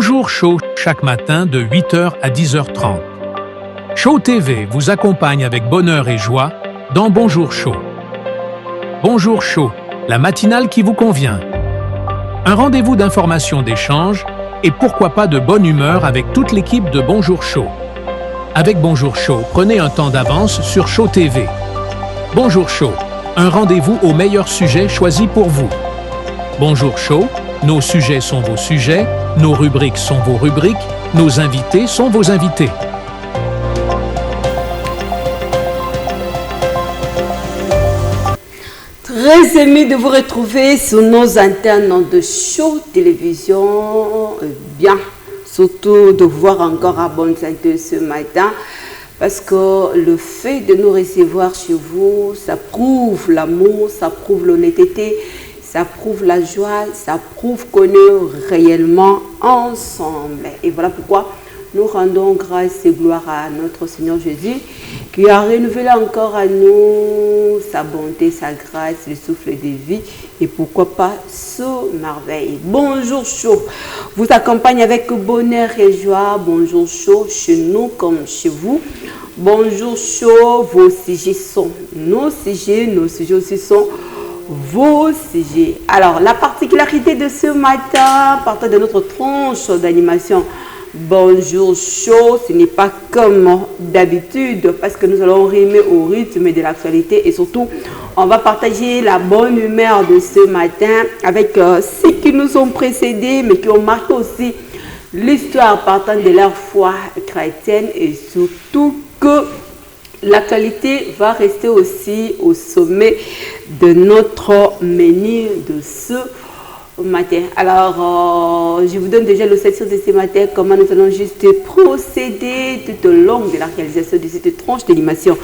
Bonjour Show chaque matin de 8h à 10h30. Show TV vous accompagne avec bonheur et joie dans Bonjour Show. Bonjour Show, la matinale qui vous convient. Un rendez-vous d'information, d'échange et pourquoi pas de bonne humeur avec toute l'équipe de Bonjour Show. Avec Bonjour Show, prenez un temps d'avance sur Show TV. Bonjour Show, un rendez-vous aux meilleurs sujets choisis pour vous. Bonjour Show, nos sujets sont vos sujets, nos rubriques sont vos rubriques, nos invités sont vos invités. Très aimé de vous retrouver sur nos antennes de Show Télévision. Bien, surtout de vous voir encore à bonne santé ce matin. Parce que le fait de nous recevoir chez vous, ça prouve l'amour, ça prouve l'honnêteté, ça prouve la joie, ça prouve qu'on est réellement ensemble. Et voilà pourquoi nous rendons grâce et gloire à notre Seigneur Jésus qui a renouvelé encore à nous sa bonté, sa grâce, le souffle de vie et pourquoi pas ce merveille. Bonjour Show vous accompagne avec bonheur et joie. Bonjour Show chez nous comme chez vous. Bonjour Show, vos sujets sont nos sujets aussi sont vos sujets. Alors, la particularité de ce matin, partant de notre tranche d'animation, Bonjour Show, ce n'est pas comme d'habitude parce que nous allons rimer au rythme de l'actualité et surtout, on va partager la bonne humeur de ce matin avec ceux qui nous ont précédés mais qui ont marqué aussi l'histoire partant de leur foi chrétienne et surtout que l'actualité va rester aussi au sommet de notre menu de ce matin. Alors, je vous donne déjà le section de ce matin, comment nous allons juste procéder tout au long de la réalisation de cette tranche d'animation.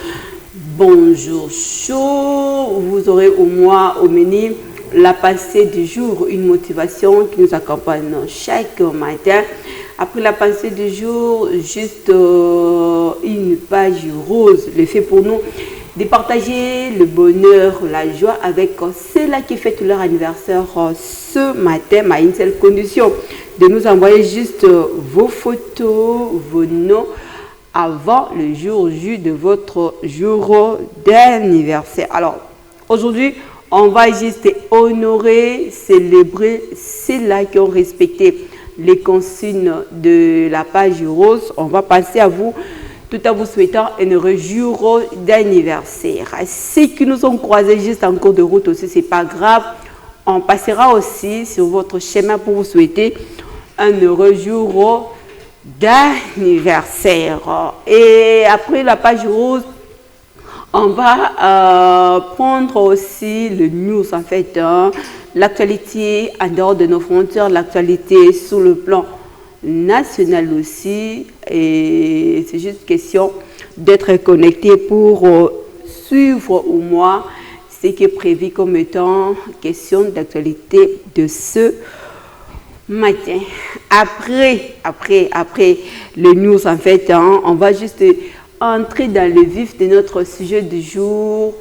Bonjour Show, vous aurez au moins au menu la pensée du jour, une motivation qui nous accompagne chaque matin. Après la pensée du jour, juste une page rose, le fait pour nous de partager le bonheur, la joie avec ceux-là qui fêtent leur anniversaire ce matin, mais à une seule condition, de nous envoyer juste vos photos, vos noms avant le jour J de votre jour d'anniversaire. Alors, aujourd'hui, on va juste honorer, célébrer ceux-là qui ont respecté les consignes de la page rose. On va passer à vous tout en vous souhaitant un heureux jour d'anniversaire. Ceux qui nous ont croisés juste en cours de route aussi, c'est pas grave. On passera aussi sur votre chemin pour vous souhaiter un heureux jour d'anniversaire. Et après la page rose, on va prendre aussi le news en fait, l'actualité en dehors de nos frontières, l'actualité sur le plan national aussi. Et c'est juste question d'être connecté pour suivre au moins ce qui est prévu comme étant question d'actualité de ce matin. Après le news en fait, on va juste entrer dans le vif de notre sujet du jour.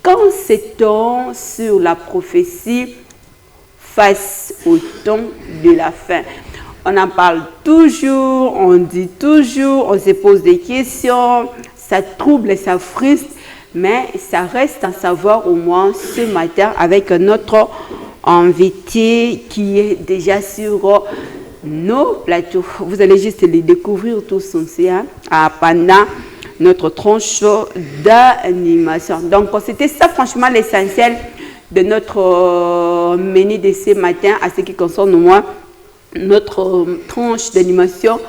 Qu'en sait-on sur la prophétie face au temps de la fin? On en parle toujours, on dit toujours, on se pose des questions, ça trouble et ça frustre, mais ça reste à savoir au moins ce matin avec notre invité qui est déjà sur nos plateaux. Vous allez juste les découvrir tous aussi pendant notre tranche d'animation. Donc, c'était ça franchement l'essentiel de notre menu de ce matin à ce qui concerne moi, notre tranche d'animation.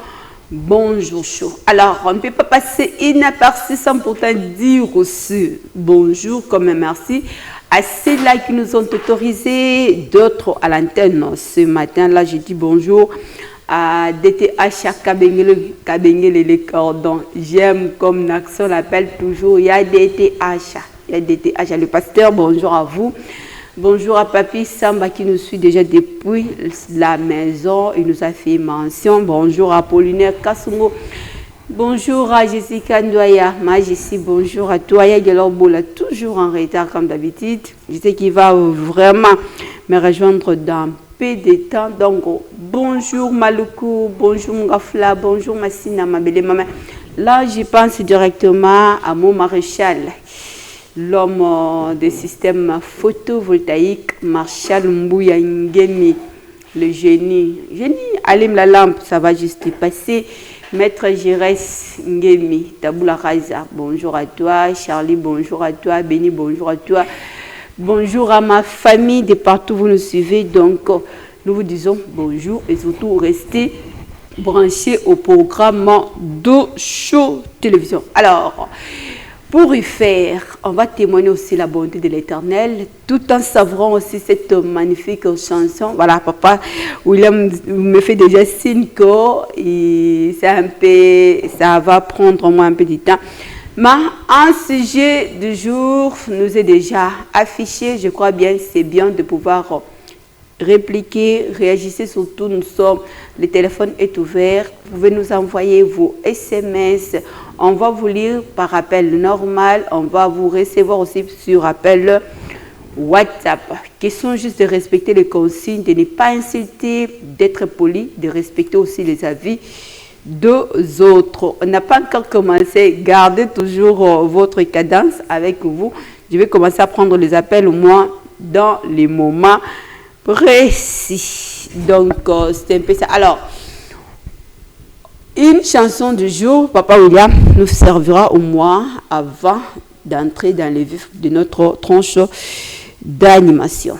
Bonjour Show. Alors, on ne peut pas passer inaperçu sans pourtant dire aussi bonjour comme un merci à ceux-là qui nous ont autorisé, d'autres à l'antenne ce matin. Là, je dis bonjour à DTH Kabengele les cordons. J'aime comme Naxon l'appelle toujours. Il y a DTH. Il y a DTH, le pasteur. Bonjour à vous. Bonjour à Papi Samba qui nous suit déjà depuis la maison. Il nous a fait mention. Bonjour à Apollinaire Kassungo. Bonjour à Jessica Ndoya. Ma Jessie, bonjour à toi. Bola, toujours en retard comme d'habitude. Je sais qu'il va vraiment me rejoindre dans peu de temps. Donc, bonjour Maluku, bonjour Ngafla, bonjour Massina, ma belle maman. Là, je pense directement à mon maréchal, l'homme des systèmes photovoltaïques, Marshal Mbouya Ngemi, le génie. Génie, allume la lampe, ça va juste passer. Maître Gérès Ngemi, Taboula Raza, bonjour à toi. Charlie, bonjour à toi. Béni, bonjour à toi. Bonjour à ma famille de partout où vous nous suivez. Donc, nous vous disons bonjour et surtout restez branchés au programme de Show Télévision. Alors, pour y faire, on va témoigner aussi la bonté de l'Éternel, tout en savourant aussi cette magnifique chanson. Voilà, papa William me fait déjà signe que ça va prendre au moins un peu de temps. Mais un sujet du jour nous est déjà affiché. Je crois bien c'est bien de pouvoir répliquer, réagissez surtout, le téléphone est ouvert, vous pouvez nous envoyer vos SMS, on va vous lire par appel normal, on va vous recevoir aussi sur appel WhatsApp. Question juste de respecter les consignes, de ne pas insulter, d'être poli, de respecter aussi les avis des autres. On n'a pas encore commencé, gardez toujours votre cadence avec vous. Je vais commencer à prendre les appels au moins dans les moments précis. Donc, c'est un peu ça. Alors, une chanson du jour, Papa William nous servira au moins avant d'entrer dans les vifs de notre tranche d'animation.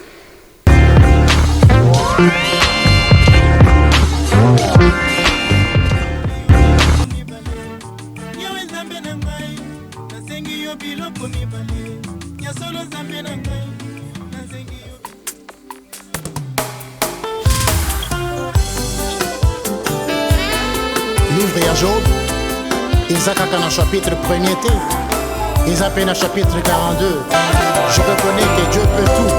Livre à Job, Isaac a chapitre 1er, Isaac a chapitre 42. Je reconnais que Dieu peut tout.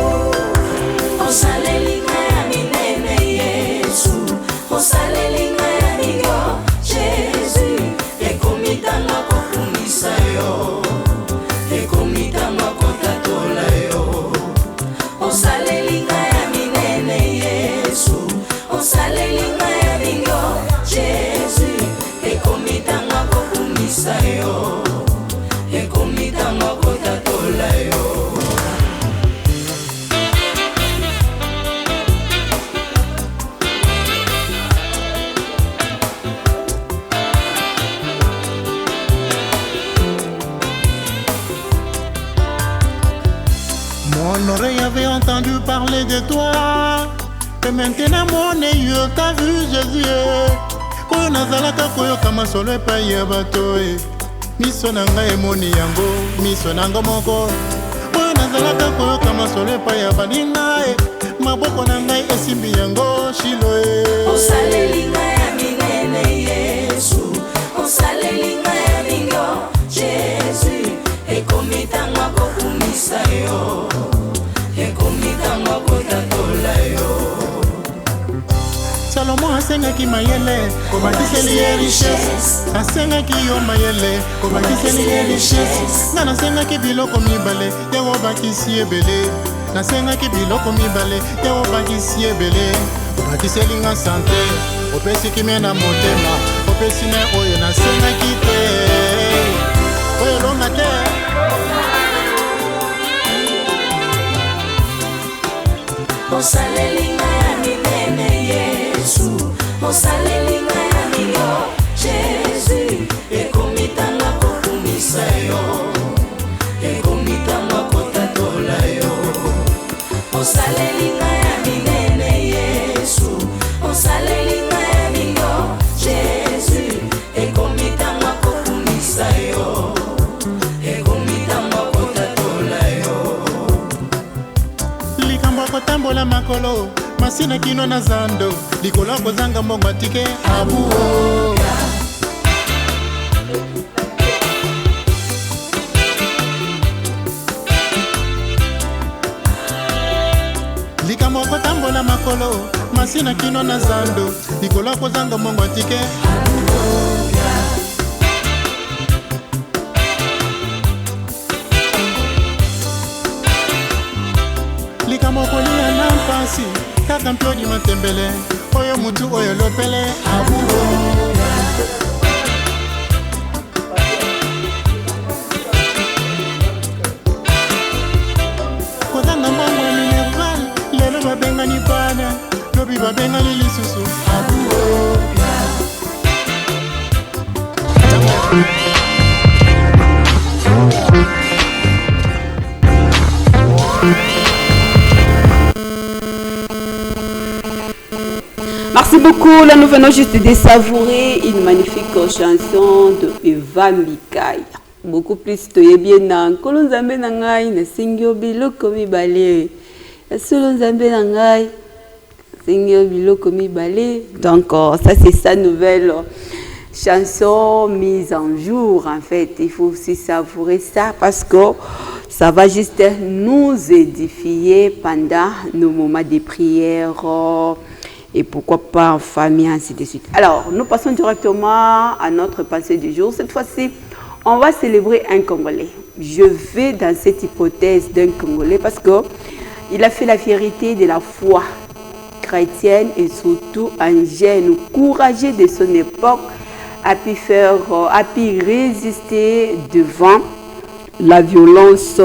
Mon oreille avait entendu parler de toi, et maintenant mon œil t'a vu Jésus. Oyo nazalaka koyoka masolo epai ya bato miso na ngai emoni yango miso na ngo moko. Oyo nazalaka koyoka masolo epai ya baninga maboko na ngai esimbi yango shilo osaleli ngai ya minene Yesu, osaleli ngai ya mingo Jésus, ekomi ntango akokumisa yo, ekomi ntango akotatola yo. Salomo asengaki mayele kobakiseli ye richesse, asengaki yo mayele kobakiseli ye richesse. Nga nasengaki biloko mibale ya kobakisi ebele, nasengaki biloko mibale ya kobakisi ebele. Obakiseli nga sante, opesi kimia na motema, opesi na oyo nasengaki te, oyo longa te. Osaleli ngai ya minene Yesu, osaleli ngai ya mingo Jésus, ekomi ntango akokumisa yo, ekomi ntango akotatola yo. Osaleli ngai ya minene Yesu, osaleli ngai ya mingo Jésus, ekomi ntango akokumisa yo, ekomi ntango akotatola yo. Likambo kotambola makolo masina kino na zando likolo kozanga mbongo atike abuo. Likambo kotambola makolo masina kino na zando likolo kozanga mbongo atike abuo. Likambo kolia na mpasi kaka mpe odima tembele oyo mutu oyo lopele abuoya kozanga mbongo ya minerval lelo babengani pana lobi babengani lisusu abuoya. Merci beaucoup. Là, nous venons juste de savourer une magnifique chanson de Eva Mikaï. Beaucoup plus de bien dans Kolonzambe Nangai, na Singyo Biloko Mibale. Na Solonzambe Nangai, Singyo Biloko Mibale. Donc, ça, c'est sa nouvelle chanson mise en jour. En fait, il faut aussi savourer ça parce que ça va juste nous édifier pendant nos moments de prière. Et pourquoi pas en famille, ainsi de suite. Alors, nous passons directement à notre pensée du jour. Cette fois-ci, on va célébrer un Congolais. Je vais dans cette hypothèse d'un Congolais parce qu'il a fait la fierté de la foi chrétienne et surtout un jeune courageux de son époque a pu résister devant la violence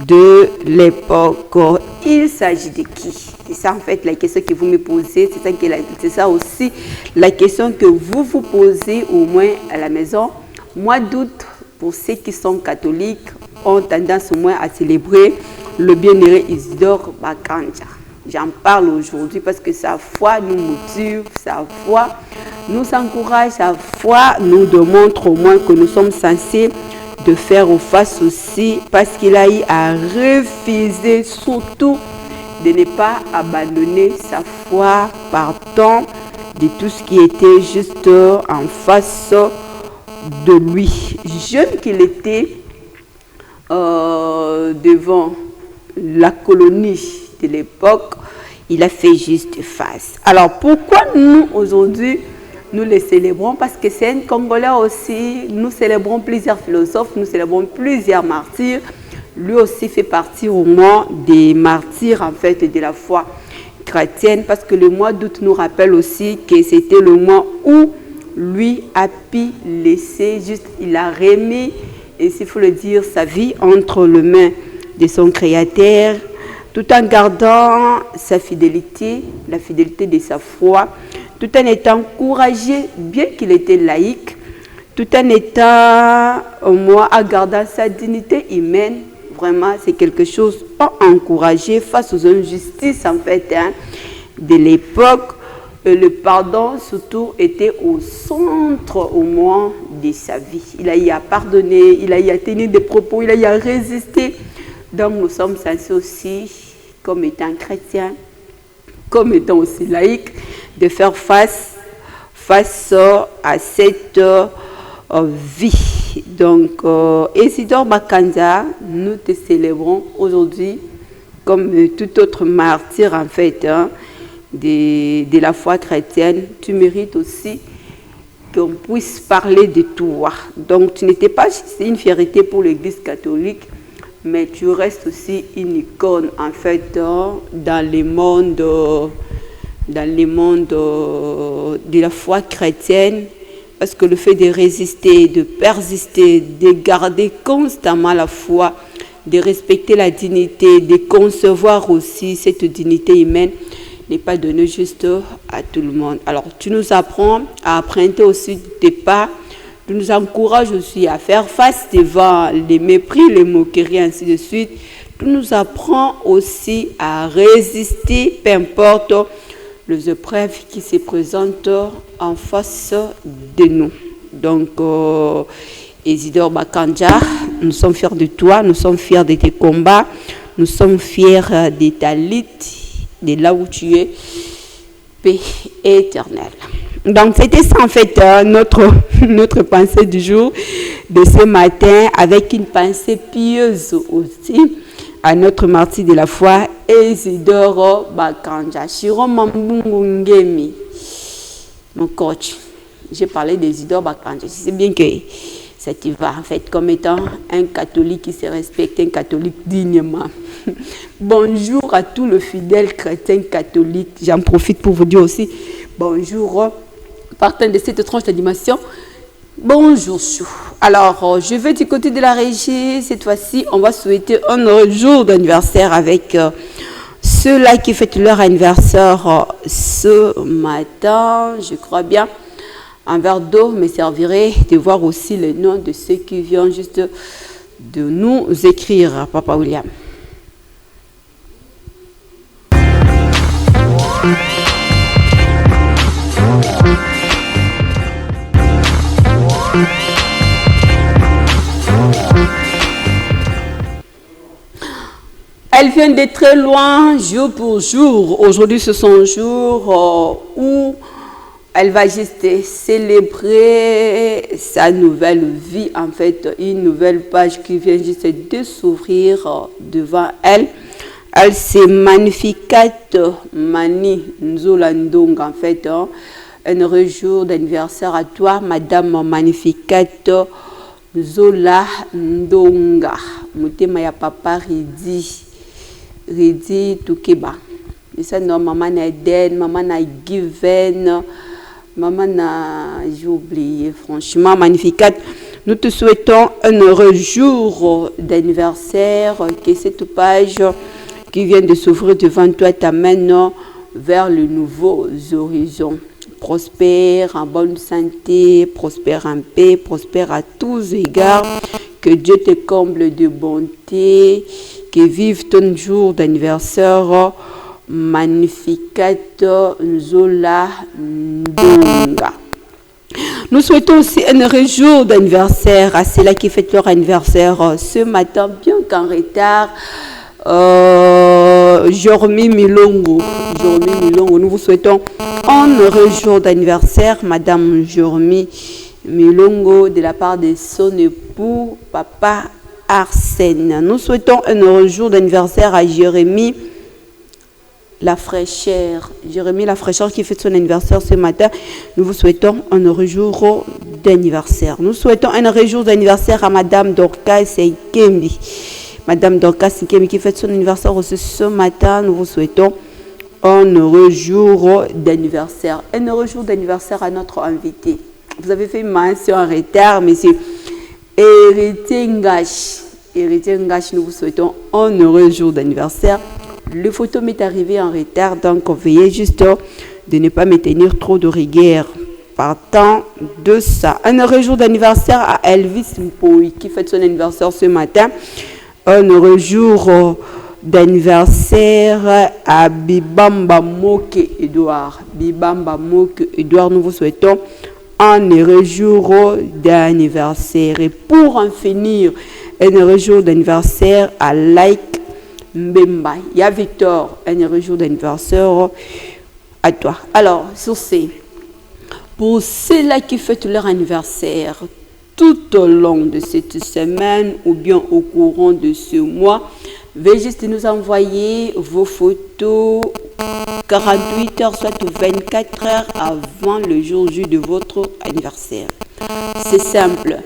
de l'époque. Il s'agit de qui? C'est ça en fait la question que vous me posez, c'est ça aussi la question que vous vous posez au moins à la maison. Mois d'août, pour ceux qui sont catholiques, ont tendance au moins à célébrer le bienheureux Isidore Bakanja. J'en parle aujourd'hui parce que sa foi nous motive, sa foi nous encourage, sa foi nous démontre au moins que nous sommes censés de faire face aussi parce qu'il a eu à refuser surtout de ne pas abandonner sa foi partant de tout ce qui était juste en face de lui. Jeune qu'il était devant la colonie de l'époque, il a fait juste face. Alors pourquoi nous aujourd'hui nous les célébrons? Parce que c'est un Congolais aussi. Nous célébrons plusieurs philosophes, nous célébrons plusieurs martyrs. Lui aussi fait partie au moins des martyrs en fait de la foi chrétienne parce que le mois d'août nous rappelle aussi que c'était le mois où lui a pu laisser juste, il a remis, et s'il faut le dire, sa vie entre les mains de son Créateur tout en gardant sa fidélité, la fidélité de sa foi, tout en étant courageux, bien qu'il était laïque, tout en étant au moins en gardant sa dignité humaine. Vraiment, c'est quelque chose à encourager face aux injustices en fait de l'époque. Le pardon surtout était au centre au moins de sa vie. Il a eu à pardonner, il a eu à tenir des propos, il a eu à résister. Donc nous sommes censés aussi, comme étant chrétiens, comme étant aussi laïcs, de faire face à cette vie. Donc, Isidore Bakanja, nous te célébrons aujourd'hui comme tout autre martyr en fait de la foi chrétienne. Tu mérites aussi qu'on puisse parler de toi. Donc, tu n'étais pas une fierté pour l'Église catholique, mais tu restes aussi une icône en fait dans le monde de la foi chrétienne. Parce que le fait de résister, de persister, de garder constamment la foi, de respecter la dignité, de concevoir aussi cette dignité humaine n'est pas donné juste à tout le monde. Alors, tu nous apprends à emprunter aussi tes pas, tu nous encourages aussi à faire face devant les mépris, les moqueries, ainsi de suite. Tu nous apprends aussi à résister, peu importe les épreuves qui se présentent en face de nous. Donc, Isidore Bakanja, nous sommes fiers de toi, nous sommes fiers de tes combats, nous sommes fiers de ta lutte, de là où tu es, paix éternelle. Donc, c'était ça en fait notre pensée du jour de ce matin, avec une pensée pieuse aussi à notre martyr de la foi, Isidore Bakanja. Shiro Mambungungemi, mon coach. J'ai parlé d'Isidore Bakanja. Je sais bien que ça t'y va en fait comme étant un catholique qui se respecte, un catholique dignement. Bonjour à tous les fidèles chrétiens catholiques. J'en profite pour vous dire aussi bonjour. Partant de cette tranche d'animation, bonjour Chou. Alors, je vais du côté de la régie. Cette fois-ci, on va souhaiter un heureux jour d'anniversaire avec ceux-là qui fêtent leur anniversaire ce matin. Je crois bien. Un verre d'eau me servirait de voir aussi les noms de ceux qui viennent juste de nous écrire, Papa William. Elle vient de très loin, jour pour jour. Aujourd'hui, c'est son jour où elle va juste célébrer sa nouvelle vie, en fait, une nouvelle page qui vient juste de s'ouvrir devant elle. Elle s'est magnifique, Mani Nzolandong, en fait. Un heureux jour d'anniversaire à toi, Madame Magnifique Zola Ndonga. Mutema ya papa Ridi Tukeba. Et ça, non, maman na Eden, maman na Given. Maman, j'ai oublié, franchement, magnifique. Nous te souhaitons un heureux jour d'anniversaire, que cette page qui vient de s'ouvrir devant toi t'amène vers le nouveau horizon. Prospère en bonne santé, prospère en paix, prospère à tous égards. Que Dieu te comble de bonté, que vive ton jour d'anniversaire. Magnificat Zola Ndonga. Nous souhaitons aussi un heureux jour d'anniversaire à ceux-là qui fêtent leur anniversaire ce matin, bien qu'en retard. Jormi Milongo. Nous vous souhaitons un heureux jour d'anniversaire, Madame Jormi Milongo, de la part de son époux, Papa Arsène. Nous souhaitons un heureux jour d'anniversaire à Jérémie La Fraîcheur. Jérémie La Fraîcheur qui fête son anniversaire ce matin. Nous vous souhaitons un heureux jour d'anniversaire. Nous souhaitons un heureux jour d'anniversaire à Madame Dorcas Seikembi. Madame Dorcas Seikembi qui fête son anniversaire aussi ce matin. Nous vous souhaitons un heureux jour d'anniversaire. Un heureux jour d'anniversaire à notre invité. Vous avez fait une mention en retard, monsieur Héritier Ngash. Héritier Ngash, nous vous souhaitons un heureux jour d'anniversaire. Le photo m'est arrivé en retard, donc veuillez juste de ne pas me tenir trop de rigueur. Partant de ça, un heureux jour d'anniversaire à Elvis Mpoui qui fête son anniversaire ce matin. Un heureux jour d'anniversaire à Bibamba Moke Edouard. Bibamba Moke Edouard, nous vous souhaitons un heureux jour d'anniversaire. Et pour en finir, un heureux jour d'anniversaire à Like Mbemba. Il y a Victor, un heureux jour d'anniversaire à toi. Alors, sur ces, pour ceux-là qui fêtent leur anniversaire tout au long de cette semaine ou bien au courant de ce mois, veuillez juste nous envoyer vos photos 48 heures, soit 24 heures avant le jour J de votre anniversaire. C'est simple.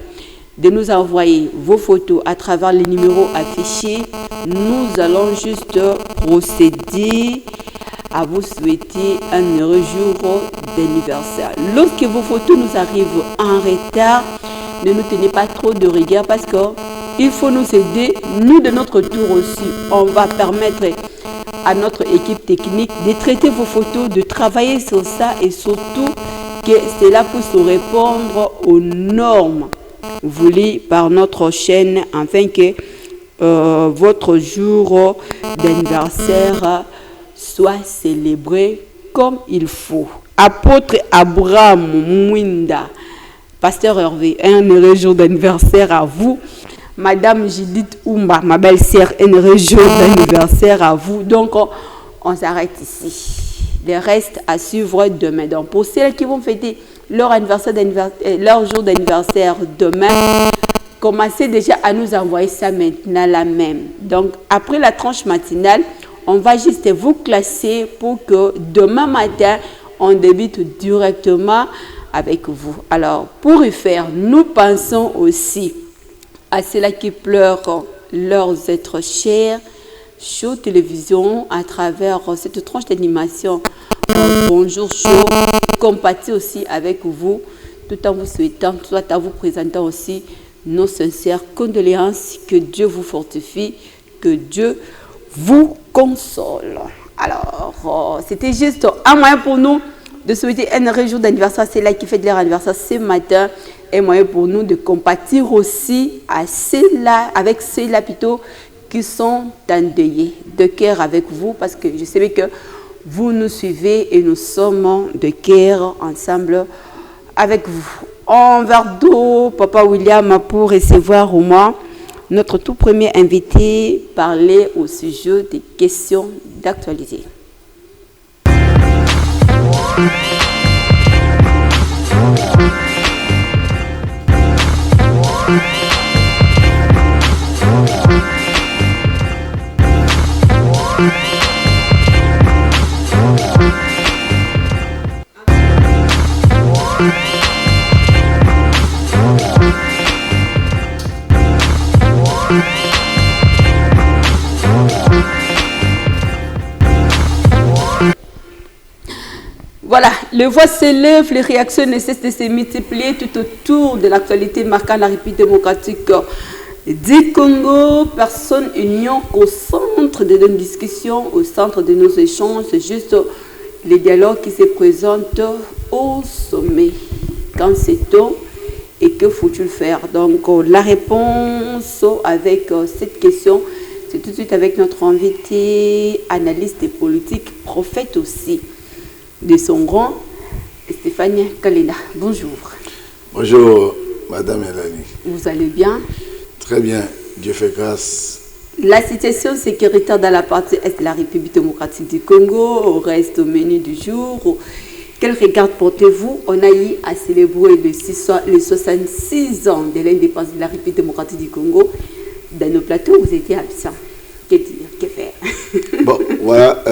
De nous envoyer vos photos à travers les numéros affichés. Nous allons juste procéder à vous souhaiter un heureux jour d'anniversaire. Lorsque vos photos nous arrivent en retard, ne nous tenez pas trop de rigueur parce qu'il faut nous aider. Nous, de notre tour aussi, on va permettre à notre équipe technique de traiter vos photos, de travailler sur ça et surtout que cela puisse répondre aux normes voulues par notre chaîne afin que votre jour d'anniversaire soit célébré comme il faut. Apôtre Abraham Mwinda, Pasteur Hervé, un heureux jour d'anniversaire à vous. Madame Judith Oumba, ma belle-sœur, un heureux jour d'anniversaire à vous. Donc, on s'arrête ici. Le reste à suivre demain. Donc, pour ceux qui vont fêter leur jour d'anniversaire demain, commencez déjà à nous envoyer ça maintenant là même. Donc, après la tranche matinale, on va juste vous classer pour que demain matin, on débute directement avec vous. Alors, pour y faire, nous pensons aussi à ceux-là qui pleurent leurs êtres chers. Show Télévision, à travers cette tranche d'animation, Bonjour Show, compatit aussi avec vous, tout en vous souhaitant, tout en vous présentant aussi nos sincères condoléances. Que Dieu vous fortifie, que Dieu vous console. Alors, c'était juste un moyen pour nous de souhaiter un heureux jour d'anniversaire. C'est là qui fait de leur anniversaire ce matin. Un moyen pour nous de compatir aussi à ceux-là, avec ceux-là plutôt, qui sont endeuillés de cœur avec vous, parce que je sais que vous nous suivez et nous sommes de cœur ensemble avec vous. En verre d'eau, Papa William, pour recevoir au moins notre tout premier invité, parler au sujet des questions d'actualité. Voilà, les voix s'élèvent, les réactions ne cessent de se multiplier tout autour de l'actualité marquant la République démocratique du Congo. Personne union au centre de nos discussions, au centre de nos échanges. C'est juste les dialogues qui se présentent au sommet. Quand c'est-on et que faut-il faire? Donc la réponse avec cette question, c'est tout de suite avec notre invité, analyste et politique, prophète aussi de son rang, Stéphanie Kalena. Bonjour. Bonjour, Madame Elani. Vous allez bien? Très bien, Dieu fait grâce. La situation sécuritaire dans la partie est de la République démocratique du Congo reste au menu du jour. Quel regard portez-vous? On a eu à célébrer les 66 ans de l'indépendance de la République démocratique du Congo. Dans nos plateaux, vous étiez absent. Que dire? Que faire? Bon, voilà,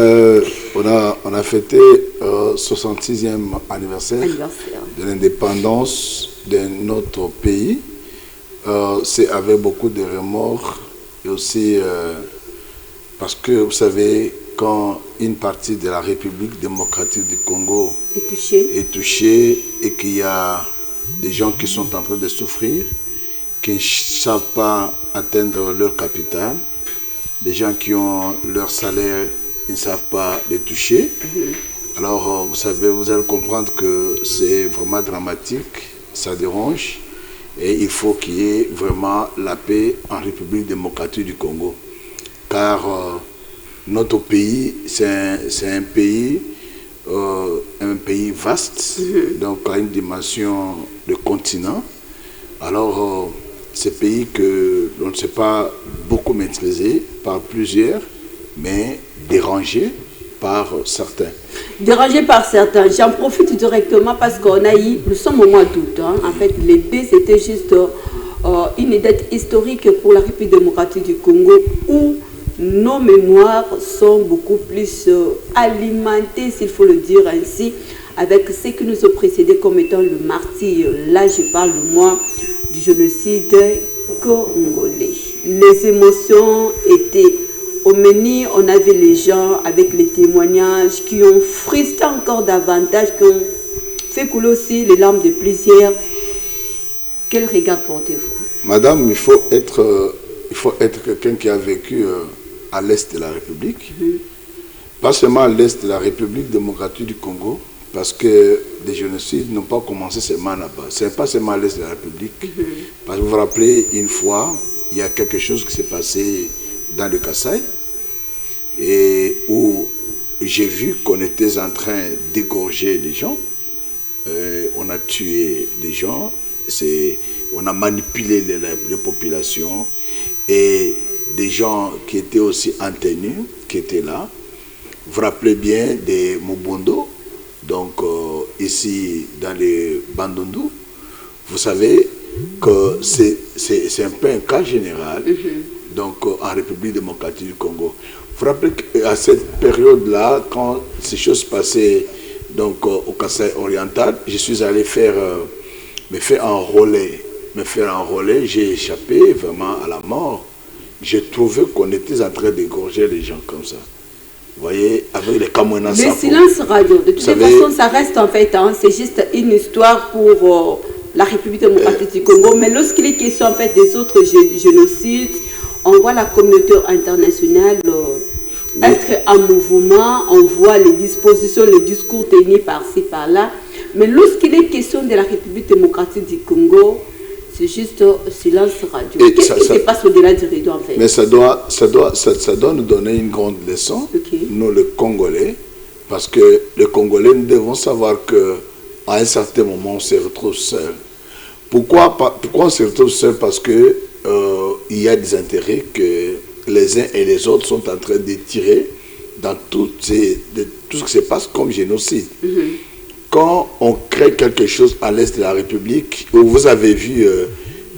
on a fêté 66e anniversaire de l'indépendance de notre pays. C'est avec beaucoup de remords et aussi parce que, vous savez, quand une partie de la République démocratique du Congo est touchée et qu'il y a des gens qui sont en train de souffrir, qui ne savent pas atteindre leur capital, des gens qui ont leur salaire, ils ne savent pas les toucher. Alors, vous savez, vous allez comprendre que c'est vraiment dramatique, ça dérange, et il faut qu'il y ait vraiment la paix en République démocratique du Congo. Car notre pays, c'est un pays vaste, donc à une dimension de continent. Alors, ces pays que l'on ne sait pas beaucoup maîtriser par plusieurs, mais dérangés par certains. Dérangés par certains. J'en profite directement parce qu'on a eu, nous sommes au mois d'août, hein. En fait, l'été, c'était juste une date historique pour la République démocratique du Congo où nos mémoires sont beaucoup plus alimentées, s'il faut le dire ainsi, avec ce qui nous a précédé comme étant le martyr. Là, je parle, moi, du génocide congolais. Les émotions étaient au menu, on avait les gens avec les témoignages qui ont frustré encore davantage, qui ont fait couler aussi les larmes de plusieurs. Quel regard portez-vous? Madame, il faut être quelqu'un qui a vécu à l'est de la République, pas seulement à l'est de la République démocratique du Congo, parce que les génocides n'ont pas commencé seulement là-bas. Ce n'est pas seulement à l'est de la République. Parce que vous vous rappelez, une fois, il y a quelque chose qui s'est passé dans le Kasaï, et où j'ai vu qu'on était en train d'égorger des gens. On a tué des gens, on a manipulé les populations, et des gens qui étaient aussi en tenue, qui étaient là. Vous vous rappelez bien des Mobondo, donc ici dans les Bandundu. Vous savez que c'est un peu un cas général, donc en République démocratique du Congo. Vous vous rappelez qu'à cette période-là, quand ces choses passaient donc au Kasaï oriental. Je suis allé me faire enrôler. J'ai échappé vraiment à la mort. J'ai trouvé qu'on était en train d'égorger les gens comme ça. Vous voyez, avec les Kamouena. Le silence radio, de toute façon, ça reste en fait, hein, c'est juste une histoire pour la République démocratique du Congo. Mais lorsqu'il est question en fait des autres génocides, on voit la communauté internationale être en mouvement, on voit les dispositions, les discours tenus par-ci, par-là. Mais lorsqu'il est question de la République démocratique du Congo, c'est juste silence radio. Qu'est-ce qui se passe au-delà du rideau en fait? Mais ça doit nous donner une grande leçon, nous les Congolais, parce que les Congolais, nous devons savoir qu'à un certain moment, on se retrouve seul. Pourquoi on se retrouve seul? Parce que il y a des intérêts que les uns et les autres sont en train de tirer dans tout ce qui se passe comme génocide. Quand on crée quelque chose à l'est de la République, où vous avez vu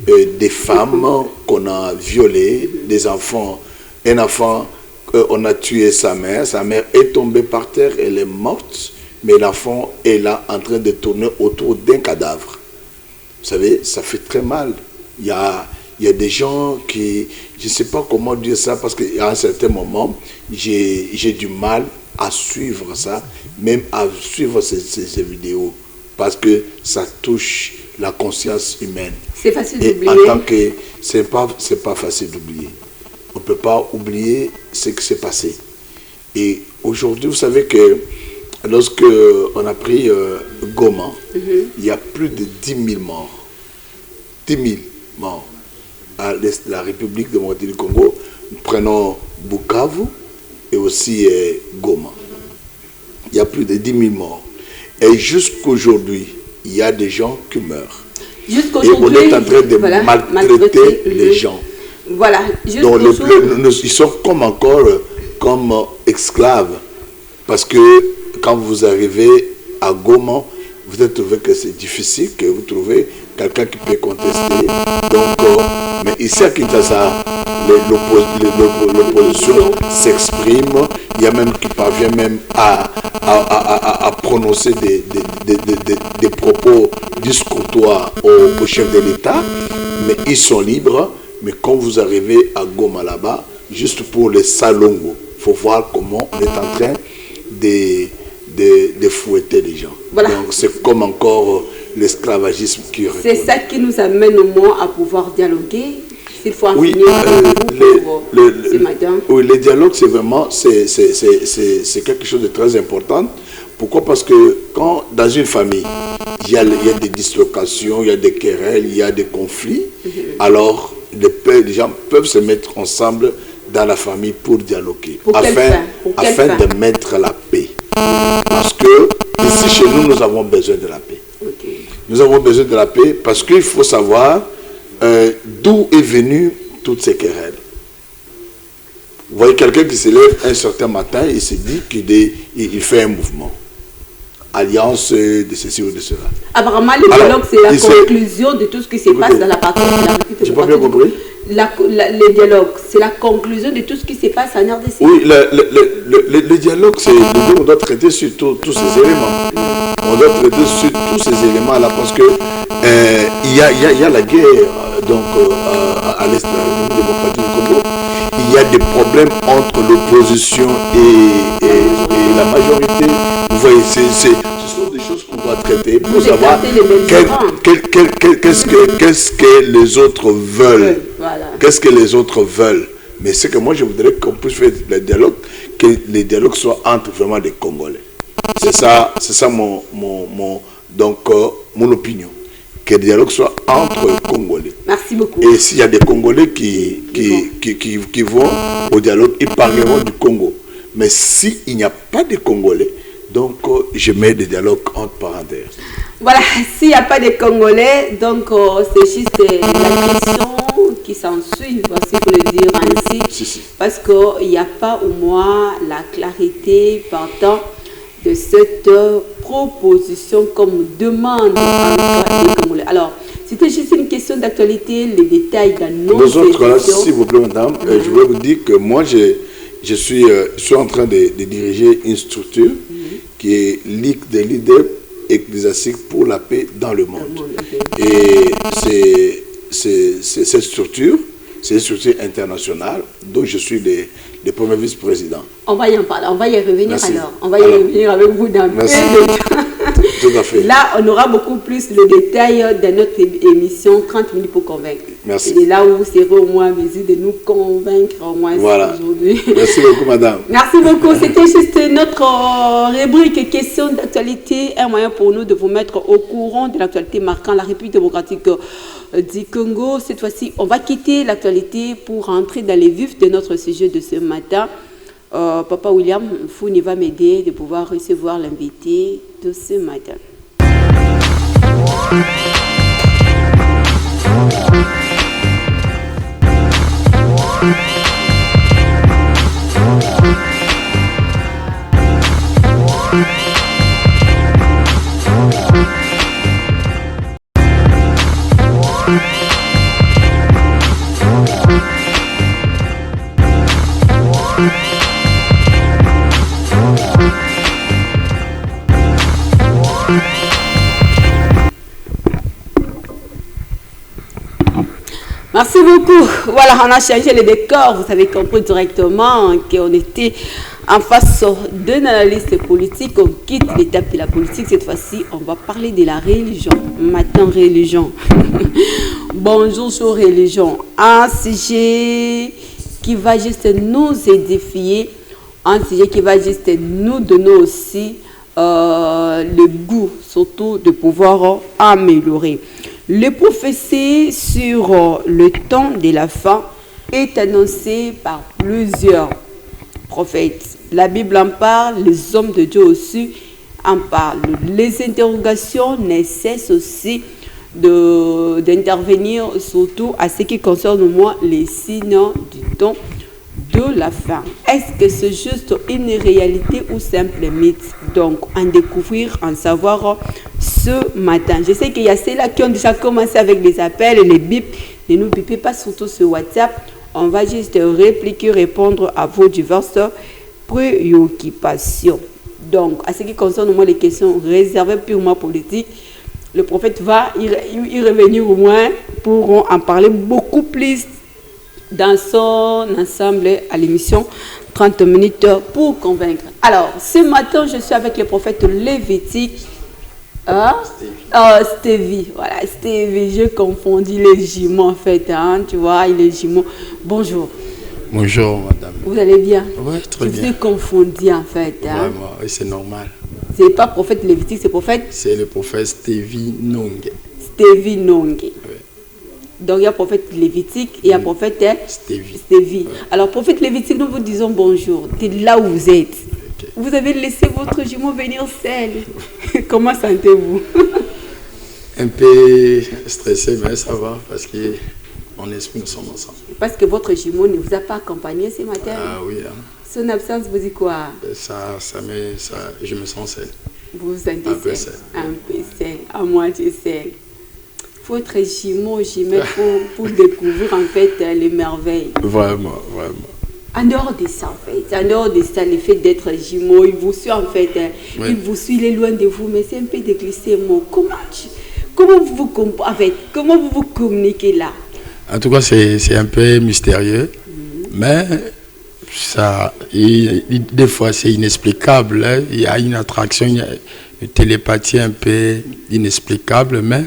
des femmes qu'on a violées, des enfants, un enfant, on a tué sa mère est tombée par terre, elle est morte, mais l'enfant est là en train de tourner autour d'un cadavre. Vous savez, ça fait très mal. Il y a des gens qui, je ne sais pas comment dire ça, parce qu'à un certain moment, j'ai du mal à suivre ça, même à suivre ces vidéos, parce que ça touche la conscience humaine. C'est facile d'oublier. En tant que c'est pas facile d'oublier. On ne peut pas oublier ce qui s'est passé. Et aujourd'hui, vous savez que lorsque on a pris Goma, il y a plus de 10 000 morts. 10 000 morts à l'est de la République démocratique du Congo. Nous prenons Bukavu et aussi Goma. Il y a plus de 10 000 morts. Et jusqu'aujourd'hui, il y a des gens qui meurent. Et on est en train de maltraiter les gens. Voilà. Donc ils sont comme esclaves. Parce que quand vous arrivez à Goma, vous avez trouvé que c'est difficile, que vous trouvez quelqu'un qui peut contester. Donc, mais ici à Kinshasa, l'opposition s'exprime. Il y a même qui parvient même à prononcer des propos discourtois au chef de l'État. Mais ils sont libres. Mais quand vous arrivez à Goma là-bas, juste pour les salongos, il faut voir comment on est en train de fouetter les gens. Voilà. Donc c'est comme encore l'esclavagisme qui retourne. C'est ça qui nous amène au moins à pouvoir dialoguer. S'il faut oui, le dialogue, c'est vraiment c'est quelque chose de très important. Pourquoi? Parce que quand dans une famille, il y a des dislocations, il y a des querelles, il y a des conflits, alors les gens peuvent se mettre ensemble dans la famille pour dialoguer, afin de mettre la paix. Parce que ici chez nous, nous avons besoin de la paix. Nous avons besoin de la paix parce qu'il faut savoir d'où est venue toutes ces querelles. Vous voyez quelqu'un qui se lève un certain matin et se dit qu'il fait un mouvement. Alliance de ceci ou de cela. Apparemment, le dialogue, c'est la conclusion de tout ce qui se passe dans la partie de la République. Je n'ai pas bien compris. Le dialogue, c'est la conclusion de tout ce qui se passe en RDC. Oui, le dialogue, on doit traiter sur tous ces éléments. On doit traiter sur tous ces éléments-là parce que il y a la guerre donc, à l'est de la République démocratique du Congo. Il y a des problèmes entre l'opposition et la majorité. Vous voyez, ce sont des choses qu'on doit traiter pour savoir qu'est-ce que les autres veulent. Voilà. Qu'est-ce que les autres veulent. Mais c'est que moi, je voudrais qu'on puisse faire le dialogue, que les dialogues soient entre vraiment des Congolais. C'est ça mon opinion. Que le dialogue soit entre Congolais. Merci beaucoup. Et s'il y a des Congolais qui vont au dialogue, ils parleront du Congo. Mais s'il n'y a pas de Congolais, donc je mets le dialogue entre parenthèses. Voilà, s'il n'y a pas de Congolais, donc c'est juste la question qui s'ensuit, si vous le dire ainsi. Si. Parce qu'il n'y a pas au moins la clarité partant de cette proposition comme demande des Congolais. Alors, c'était juste une question d'actualité, les détails dans nos Nous autres, là, s'il vous plaît, madame, je voulais vous dire que moi, je suis en train de diriger une structure qui est Ligue des leaders ecclésiastiques pour la paix dans le monde. Et cette structure, c'est une structure internationale dont je suis le premier vice-président. On va y en parler, on va y revenir. Merci. Alors. On va y revenir avec vous dans peu de temps. Tout à fait. Là, on aura beaucoup plus le détail de notre émission 30 minutes pour convaincre. Merci. Et là où vous serez au moins en mesure de nous convaincre au moins aujourd'hui. Merci beaucoup, madame. Merci beaucoup. C'était juste notre rubrique questions d'actualité, un moyen pour nous de vous mettre au courant de l'actualité marquant la République démocratique du Congo. Cette fois-ci, on va quitter l'actualité pour entrer dans les vifs de notre sujet de ce matin. Papa William Founi va m'aider de pouvoir recevoir l'invité de ce matin. Merci beaucoup. Voilà, on a changé le décor. Vous avez compris directement qu'on était en face d'un analyste politique. On quitte l'étape de la politique. Cette fois-ci, on va parler de la religion. Maintenant, religion. Bonjour sur religion. Un sujet qui va juste nous édifier. Un sujet qui va juste nous donner aussi le goût, surtout de pouvoir améliorer. Le prophétie sur le temps de la fin est annoncé par plusieurs prophètes. La Bible en parle, les hommes de Dieu aussi en parlent. Les interrogations ne cessent aussi d'intervenir, surtout à ce qui concerne moi, les signes du temps de la fin. Est-ce que c'est juste une réalité ou simple mythe? Donc, en découvrir, en savoir ce matin. Je sais qu'il y a ceux-là qui ont déjà commencé avec les appels et les bips. Ne nous bipez pas surtout sur WhatsApp. On va juste répliquer, répondre à vos diverses préoccupations. Donc, à ce qui concerne moi les questions réservées purement politiques, le prophète va y revenir au moins pour en parler beaucoup plus dans son ensemble à l'émission 30 minutes pour convaincre. Alors, ce matin, je suis avec le prophète Lévitique. Stevie. Voilà, Stevie, j'ai confondu les jumeaux en fait. Hein, tu vois, il est jumeaux. Bonjour. Bonjour, madame. Vous allez bien? Oui, très bien. Je suis confondu en fait. Hein. Vraiment, oui, c'est normal. C'est pas prophète Lévitique, c'est prophète? C'est le prophète Stevie Nong. Stevie Nong. Oui. Donc il y a prophète Lévitique et il y a prophète Stevie. Oui. Alors prophète Lévitique, nous vous disons bonjour. C'est là où vous êtes. Okay. Vous avez laissé votre jumeau venir seul. Comment sentez-vous? Un peu stressé, mais ça va parce que mon esprit, nous sommes ensemble. Parce que votre jumeau ne vous a pas accompagné ce matin. Ah oui. Hein. Son absence vous dit quoi? Je me sens seul. Vous vous sentez un peu seul? Un peu seul, à moitié seul. Il faut être jumeau pour découvrir en fait les merveilles. Vraiment. En dehors de ça, en fait, le fait d'être jumeau, il vous suit en fait, oui. Il vous suit, il est loin de vous, mais c'est un peu de glisser mot. Comment vous vous communiquez là? En tout cas, c'est un peu mystérieux, mais des fois c'est inexplicable. Hein. Il y a une attraction, une télépathie un peu inexplicable, mais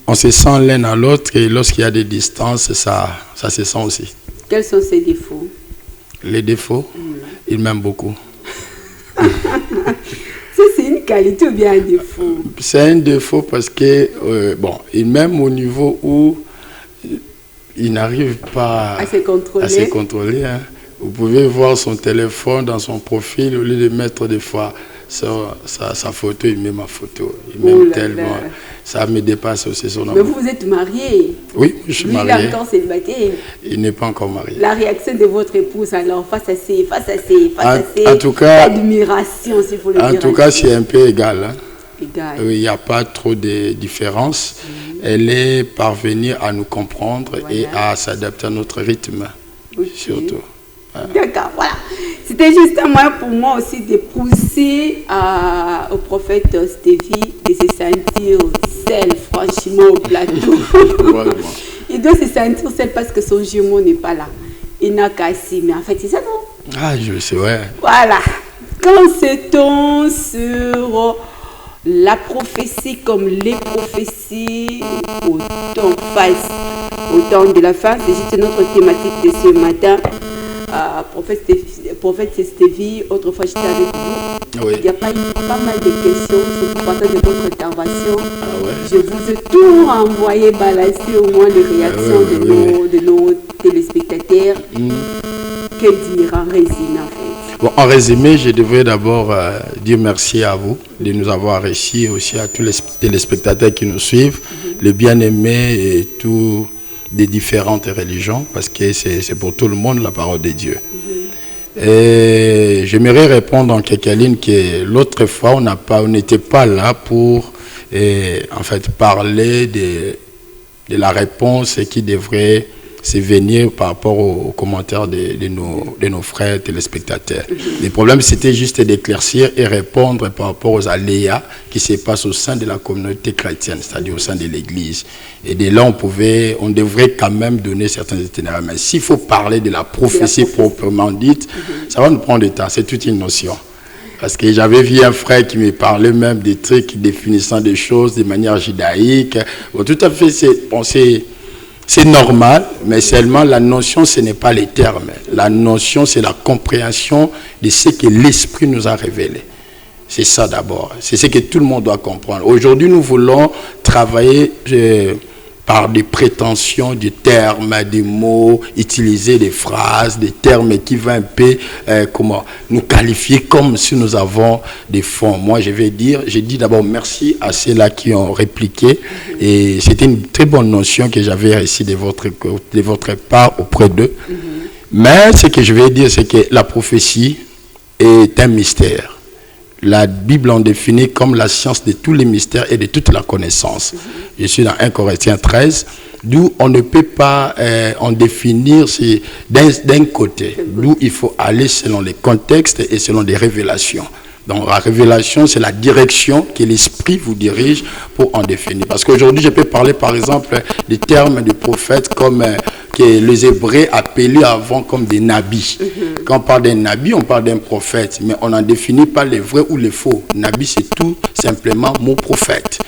on se sent l'un à l'autre et lorsqu'il y a des distances, ça se sent aussi. Quels sont ses défauts? Les défauts, il m'aime beaucoup. Ça, c'est une qualité ou bien un défaut? C'est un défaut parce que, il m'aime au niveau où il n'arrive pas à se contrôler. Hein. Vous pouvez voir son téléphone dans son profil, au lieu de mettre des fois sa photo, il met ma photo. Il m'aime tellement. Là. Ça me dépasse aussi son amour. Mais vous êtes marié? Oui, je suis marié. Il est encore célibataire? Il n'est pas encore marié. La réaction de votre épouse, alors, face à ces en tout cas, admiration, s'il faut le dire. En tout cas, c'est un peu égal. Hein. Égal. Il n'y a pas trop de différence. Elle est parvenue à nous comprendre et à s'adapter à notre rythme, surtout. D'accord, voilà. C'était juste un moyen pour moi aussi de pousser au prophète Stevie de se sentir seul, franchement, au plateau. Il doit se sentir seul parce que son jumeau n'est pas là. Il n'a qu'à s'y, mais en fait, c'est ça, non? Ah, je sais, ouais. Voilà. Quand sait-on sur la prophétie comme les prophéties au temps de la fin? C'est juste notre thématique de ce matin. Prophète Stevie, autrefois j'étais avec vous. Oui. Il y a pas mal de questions sur partant de votre intervention. Ah ouais. Je vous ai tout envoyé balancer au moins les réactions de nos téléspectateurs. Que dire en résumé en fait? Bon, en résumé, je devrais d'abord dire merci à vous de nous avoir reçus, aussi à tous les téléspectateurs qui nous suivent, les bien-aimés et tous des différentes religions, parce que c'est pour tout le monde la parole de Dieu. Et j'aimerais répondre en quelques lignes que l'autre fois, on n'était pas là pour en fait parler de la réponse qui devrait se venir par rapport aux commentaires de nos frères téléspectateurs. Le problème, c'était juste d'éclaircir et répondre par rapport aux aléas qui se passent au sein de la communauté chrétienne, c'est-à-dire au sein de l'Église. Et de là, on devrait quand même donner certains itinéraires. Mais s'il faut parler de la prophétie proprement dite, ça va nous prendre du temps. C'est toute une notion. Parce que j'avais vu un frère qui me parlait même des trucs définissant des choses de manière judaïque. Bon, tout à fait, c'est normal, mais seulement la notion, ce n'est pas les termes. La notion, c'est la compréhension de ce que l'Esprit nous a révélé. C'est ça d'abord. C'est ce que tout le monde doit comprendre. Aujourd'hui, nous voulons travailler par des prétentions, des termes, des mots, utiliser des phrases, des termes qui vont un peu nous qualifier comme si nous avons des fonds. Moi, j'ai dit d'abord merci à ceux-là qui ont répliqué. Et c'était une très bonne notion que j'avais reçue de votre part auprès d'eux. Mais ce que je vais dire, c'est que la prophétie est un mystère. La Bible en définit comme la science de tous les mystères et de toute la connaissance. Je suis dans 1 Corinthiens 13, d'où on ne peut pas en définir d'un côté, d'où il faut aller selon les contextes et selon des révélations. Donc la révélation, c'est la direction que l'Esprit vous dirige pour en définir. Parce qu'aujourd'hui, je peux parler par exemple des termes de prophètes comme que les Hébreux appelaient avant comme des nabis. Quand on parle d'un nabi, on parle d'un prophète, mais on n'en définit pas les vrais ou les faux. Nabi, c'est tout simplement mon prophète.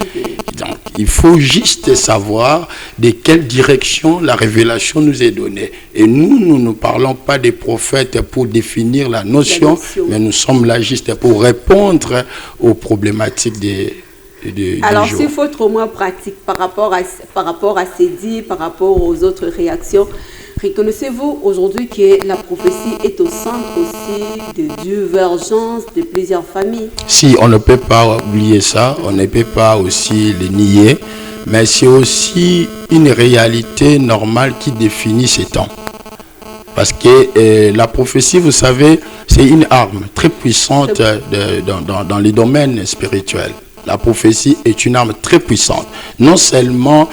Donc, il faut juste savoir de quelle direction la révélation nous est donnée. Et nous ne parlons pas des prophètes pour définir la notion, mais nous sommes là juste pour répondre aux problématiques alors, s'il faut être au moins pratique par rapport à ces dits, par rapport aux autres réactions, reconnaissez-vous aujourd'hui que la prophétie est au centre aussi de divergences de plusieurs familles? Si, on ne peut pas oublier ça, on ne peut pas aussi le nier, mais c'est aussi une réalité normale qui définit ces temps. Parce que la prophétie, vous savez, c'est une arme très puissante dans les domaines spirituels. La prophétie est une arme très puissante, non seulement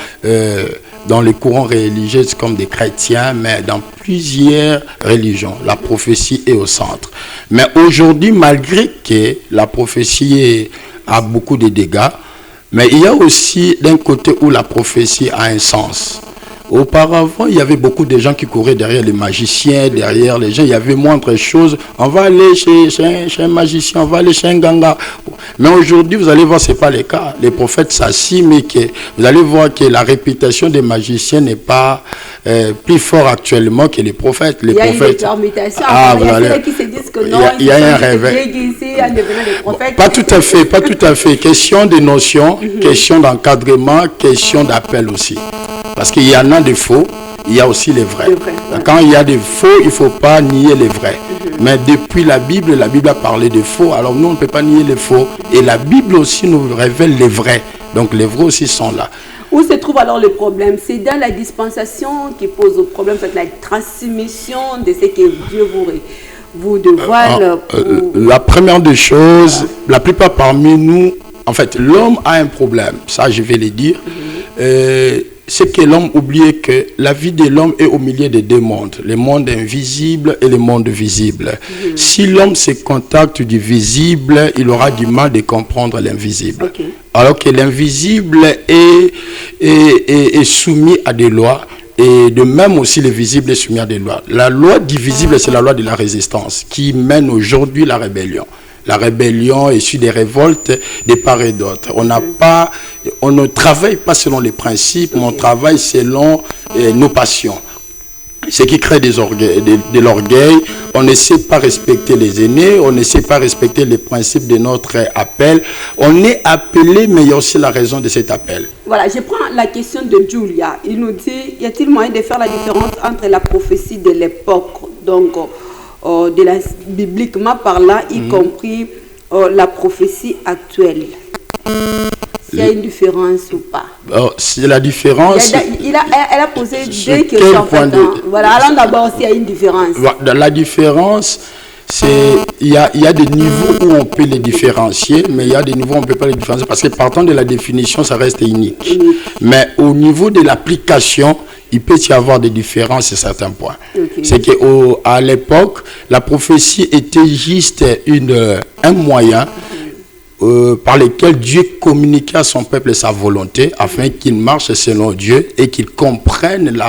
dans les courants religieux comme des chrétiens, mais dans plusieurs religions. La prophétie est au centre. Mais aujourd'hui, malgré que la prophétie a beaucoup de dégâts, mais il y a aussi d'un côté où la prophétie a un sens. Auparavant, il y avait beaucoup de gens qui couraient derrière les magiciens, derrière les gens. Il y avait moindre chose. On va aller chez un magicien, on va aller chez un ganga. Mais aujourd'hui, vous allez voir, ce n'est pas le cas. Les prophètes s'assient, mais vous allez voir que la réputation des magiciens n'est pas plus forte actuellement que les prophètes. Les prophètes. Il y a une permutation. Il y a ceux qui se disent que non, il y a un réveil. Pas tout à fait. Question de notion, question d'encadrement, question d'appel aussi. Parce qu'il y en a des faux, il y a aussi les vrais. Quand il y a des faux, il ne faut pas nier les vrais. Mais depuis la Bible a parlé des faux, alors nous on ne peut pas nier les faux. Et la Bible aussi nous révèle les vrais. Donc les vrais aussi sont là. Où se trouve alors le problème? C'est dans la dispensation qui pose le problème, c'est la transmission de ce que Dieu vous dévoile. La première des choses, la plupart parmi nous, en fait, l'homme a un problème. Ça, je vais le dire. c'est que l'homme oubliait que la vie de l'homme est au milieu des deux mondes, le monde invisible et le monde visible. Si l'homme se contacte du visible, il aura du mal de comprendre l'invisible. Ok. Alors que l'invisible est soumis à des lois, et de même aussi le visible est soumis à des lois. La loi du visible, c'est la loi de la résistance qui mène aujourd'hui la rébellion. La rébellion est issue des révoltes de part et d'autre. On ne travaille pas selon les principes, mais on travaille selon nos passions. Ce qui crée de l'orgueil. On ne sait pas respecter les aînés, on ne sait pas respecter les principes de notre appel. On est appelé, mais il y a aussi la raison de cet appel. Voilà, je prends la question de Julia. Il nous dit, y a-t-il moyen de faire la différence entre la prophétie de l'époque, donc bibliquement parlant, y compris la prophétie actuelle? S'il y a une différence ou pas? C'est la différence. Elle a posé Sur deux quel questions. point Voilà, allons d'abord s'il y a une différence. La différence, il y a des niveaux où on peut les différencier, mais il y a des niveaux où on ne peut pas les différencier parce que partant de la définition, ça reste unique. Mais au niveau de l'application, il peut y avoir des différences à certains points. Okay. C'est qu'à l'époque, la prophétie était juste un moyen par lequel Dieu communiquait à son peuple sa volonté afin qu'il marche selon Dieu et qu'il comprenne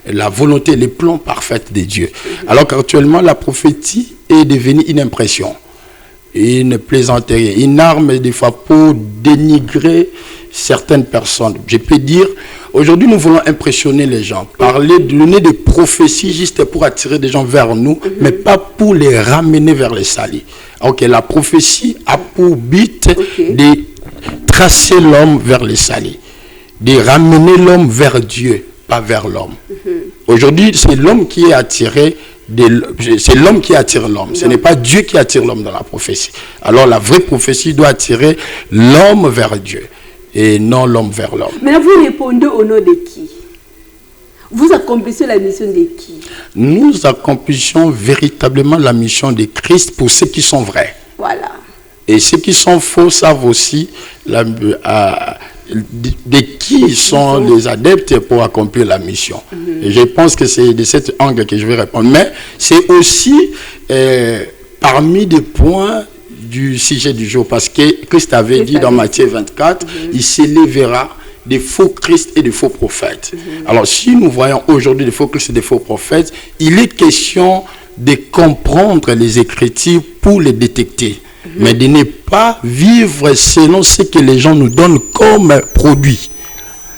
la volonté, les plans parfaits de Dieu. Alors qu'actuellement, la prophétie est devenue une impression, une plaisanterie, une arme des fois pour dénigrer certaines personnes. Je peux dire, aujourd'hui nous voulons impressionner les gens, donner des prophéties juste pour attirer des gens vers nous, mais pas pour les ramener vers les salis. Ok, la prophétie a pour but de tracer l'homme vers les salis, de ramener l'homme vers Dieu, pas vers l'homme. Aujourd'hui, c'est l'homme qui est attiré, c'est l'homme qui attire l'homme. Ce n'est pas Dieu qui attire l'homme dans la prophétie. Alors la vraie prophétie doit attirer l'homme vers Dieu et non l'homme vers l'homme. Mais vous répondez au nom de qui? Vous accomplissez la mission de qui? Nous accomplissons véritablement la mission de Christ pour ceux qui sont vrais. Voilà. Et ceux qui sont faux savent aussi de qui sont les adeptes pour accomplir la mission. Et je pense que c'est de cet angle que je vais répondre. Mais c'est aussi parmi des points du sujet du jour, parce que Christ avait dit dans Matthieu 24, il s'élèvera des faux Christ et des faux prophètes. Alors si nous voyons aujourd'hui des faux Christ et des faux prophètes, il est question de comprendre les Écritures pour les détecter, mais de ne pas vivre selon ce que les gens nous donnent comme produit.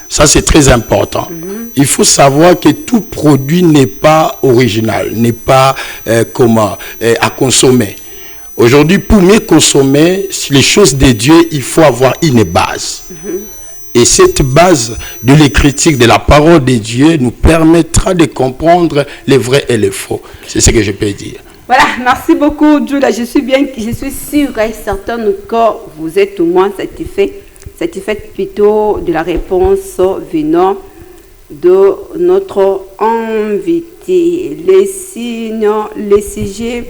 Ça c'est très important. Il faut savoir que tout produit n'est pas original, n'est pas à consommer. Aujourd'hui, pour mieux consommer les choses de Dieu, il faut avoir une base. Et cette base de l'écriture, de la parole de Dieu, nous permettra de comprendre les vrais et les faux. C'est ce que je peux dire. Voilà, merci beaucoup, Julia. Je suis sûre et certaine que vous êtes au moins satisfait plutôt de la réponse venant de notre invité. Les sujets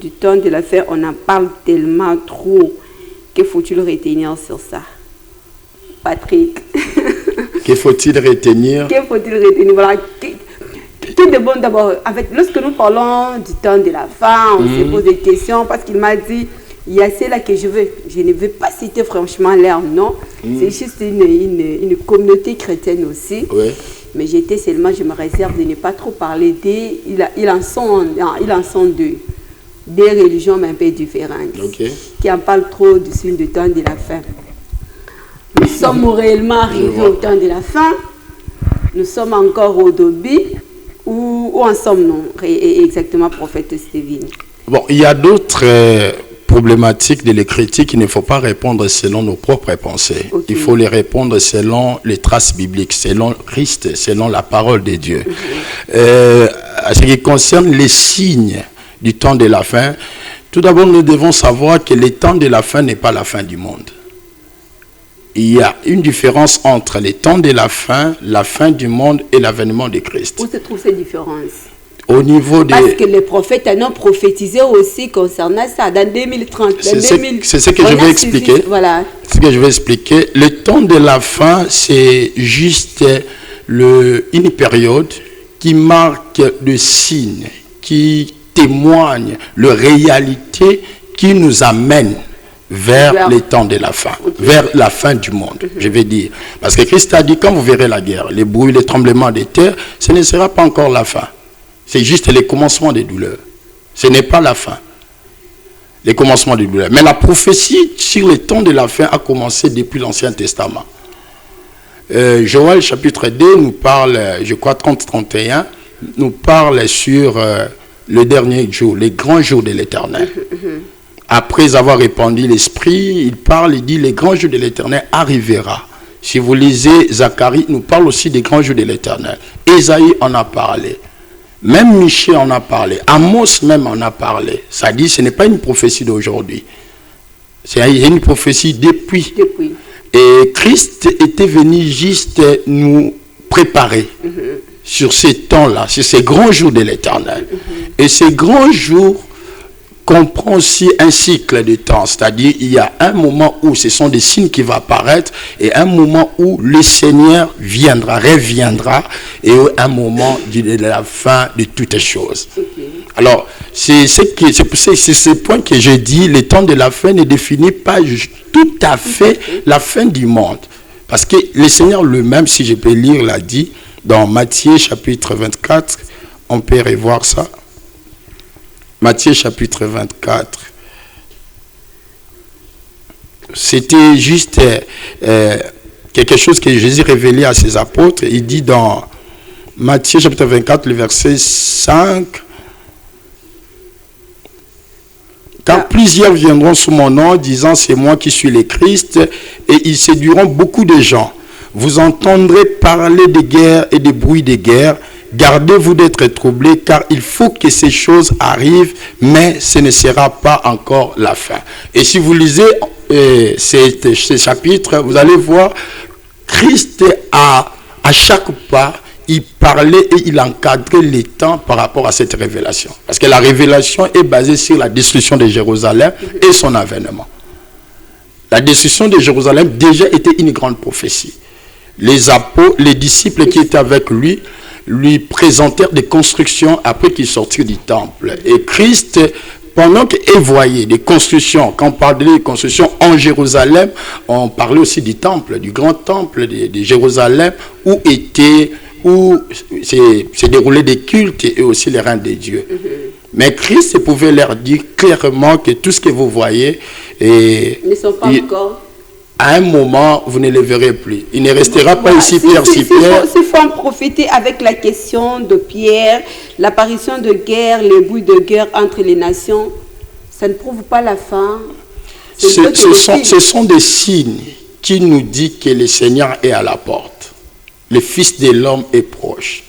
du temps de l'affaire, on en parle tellement trop. Que faut-il retenir sur ça, Patrick? Que faut-il retenir? Que faut-il retenir? Voilà. Tout de bon d'abord, lorsque nous parlons du temps de la fin, on se pose des questions parce qu'il m'a dit, il y a celle-là que je veux. Je ne veux pas citer franchement l'air, non. C'est juste une communauté chrétienne aussi. Oui. Mais je me réserve de ne pas trop parler des... Ils en sont des religions un peu différentes, qui en parlent trop du temps de la fin. Nous sommes réellement arrivés au temps de la fin. Nous sommes encore au début. Où en sommes-nous exactement, prophète Steven? Bon, il y a d'autres problématiques de l'écriture qu'il ne faut pas répondre selon nos propres pensées. Il faut les répondre selon les traces bibliques, selon Christ, selon la parole de Dieu. À ce qui concerne les signes du temps de la fin, tout d'abord nous devons savoir que le temps de la fin n'est pas la fin du monde. Il y a une différence entre le temps de la fin du monde et l'avènement de Christ. Où se trouve cette différence? Au niveau des... Parce que les prophètes en ont prophétisé aussi concernant ça, dans 2030. C'est ce que je vais expliquer. Voilà. Ce que je vais expliquer. Le temps de la fin, c'est juste une période qui marque le signe, qui témoigne la réalité qui nous amène vers les temps de la fin, vers la fin du monde, je vais dire. Parce que Christ a dit, quand vous verrez la guerre, les bruits, les tremblements des terres, ce ne sera pas encore la fin. C'est juste le commencement des douleurs. Ce n'est pas la fin. Les commencements des douleurs. Mais la prophétie sur les temps de la fin a commencé depuis l'Ancien Testament. Joël chapitre 2 nous parle, je crois 30-31, nous parle sur le dernier jour, les grands jours de l'Éternel. Après avoir répandu l'Esprit, il parle, il dit, les grands jours de l'Éternel arrivera. Si vous lisez Zacharie, nous parle aussi des grands jours de l'Éternel. Ésaïe en a parlé. Même Michée en a parlé. Amos même en a parlé. Ça dit, ce n'est pas une prophétie d'aujourd'hui. C'est une prophétie depuis. Et Christ était venu juste nous préparer sur ces temps-là, sur ces grands jours de l'Éternel. Et ces grands jours comprend aussi un cycle de temps, c'est-à-dire il y a un moment où ce sont des signes qui vont apparaître et un moment où le Seigneur viendra, reviendra et un moment de la fin de toutes choses. Alors, c'est ce point que j'ai dit, le temps de la fin ne définit pas tout à fait la fin du monde. Parce que le Seigneur lui-même, si je peux lire, l'a dit dans Matthieu chapitre 24, on peut revoir ça. Matthieu chapitre 24. C'était juste quelque chose que Jésus révélait à ses apôtres. Il dit dans Matthieu chapitre 24, le verset 5, « Car plusieurs viendront sous mon nom, disant, c'est moi qui suis le Christ, et ils séduiront beaucoup de gens. Vous entendrez parler de guerre et de bruits de guerre. Gardez-vous d'être troublés, car il faut que ces choses arrivent, mais ce ne sera pas encore la fin. » Et si vous lisez ces chapitres, vous allez voir, Christ à chaque pas, il parlait et il encadrait les temps par rapport à cette révélation. Parce que la révélation est basée sur la destruction de Jérusalem et son avènement. La destruction de Jérusalem déjà était une grande prophétie. Les apôtres, les disciples qui étaient avec lui présentèrent des constructions après qu'il sortit du temple. Et Christ, pendant qu'il voyait des constructions, quand on parlait des constructions en Jérusalem, on parlait aussi du temple, du grand temple de Jérusalem, où s'est déroulé des cultes et aussi les reins de Dieu. Mais Christ pouvait leur dire clairement que tout ce que vous voyez ne sont pas encore. À un moment, vous ne les verrez plus. Il ne restera pas ici Pierre, si Pierre. S'il faut en profiter avec la question de Pierre, l'apparition de guerre, les bruits de guerre entre les nations, ça ne prouve pas la fin. Ce sont des signes qui nous disent que le Seigneur est à la porte. Le Fils de l'homme est proche.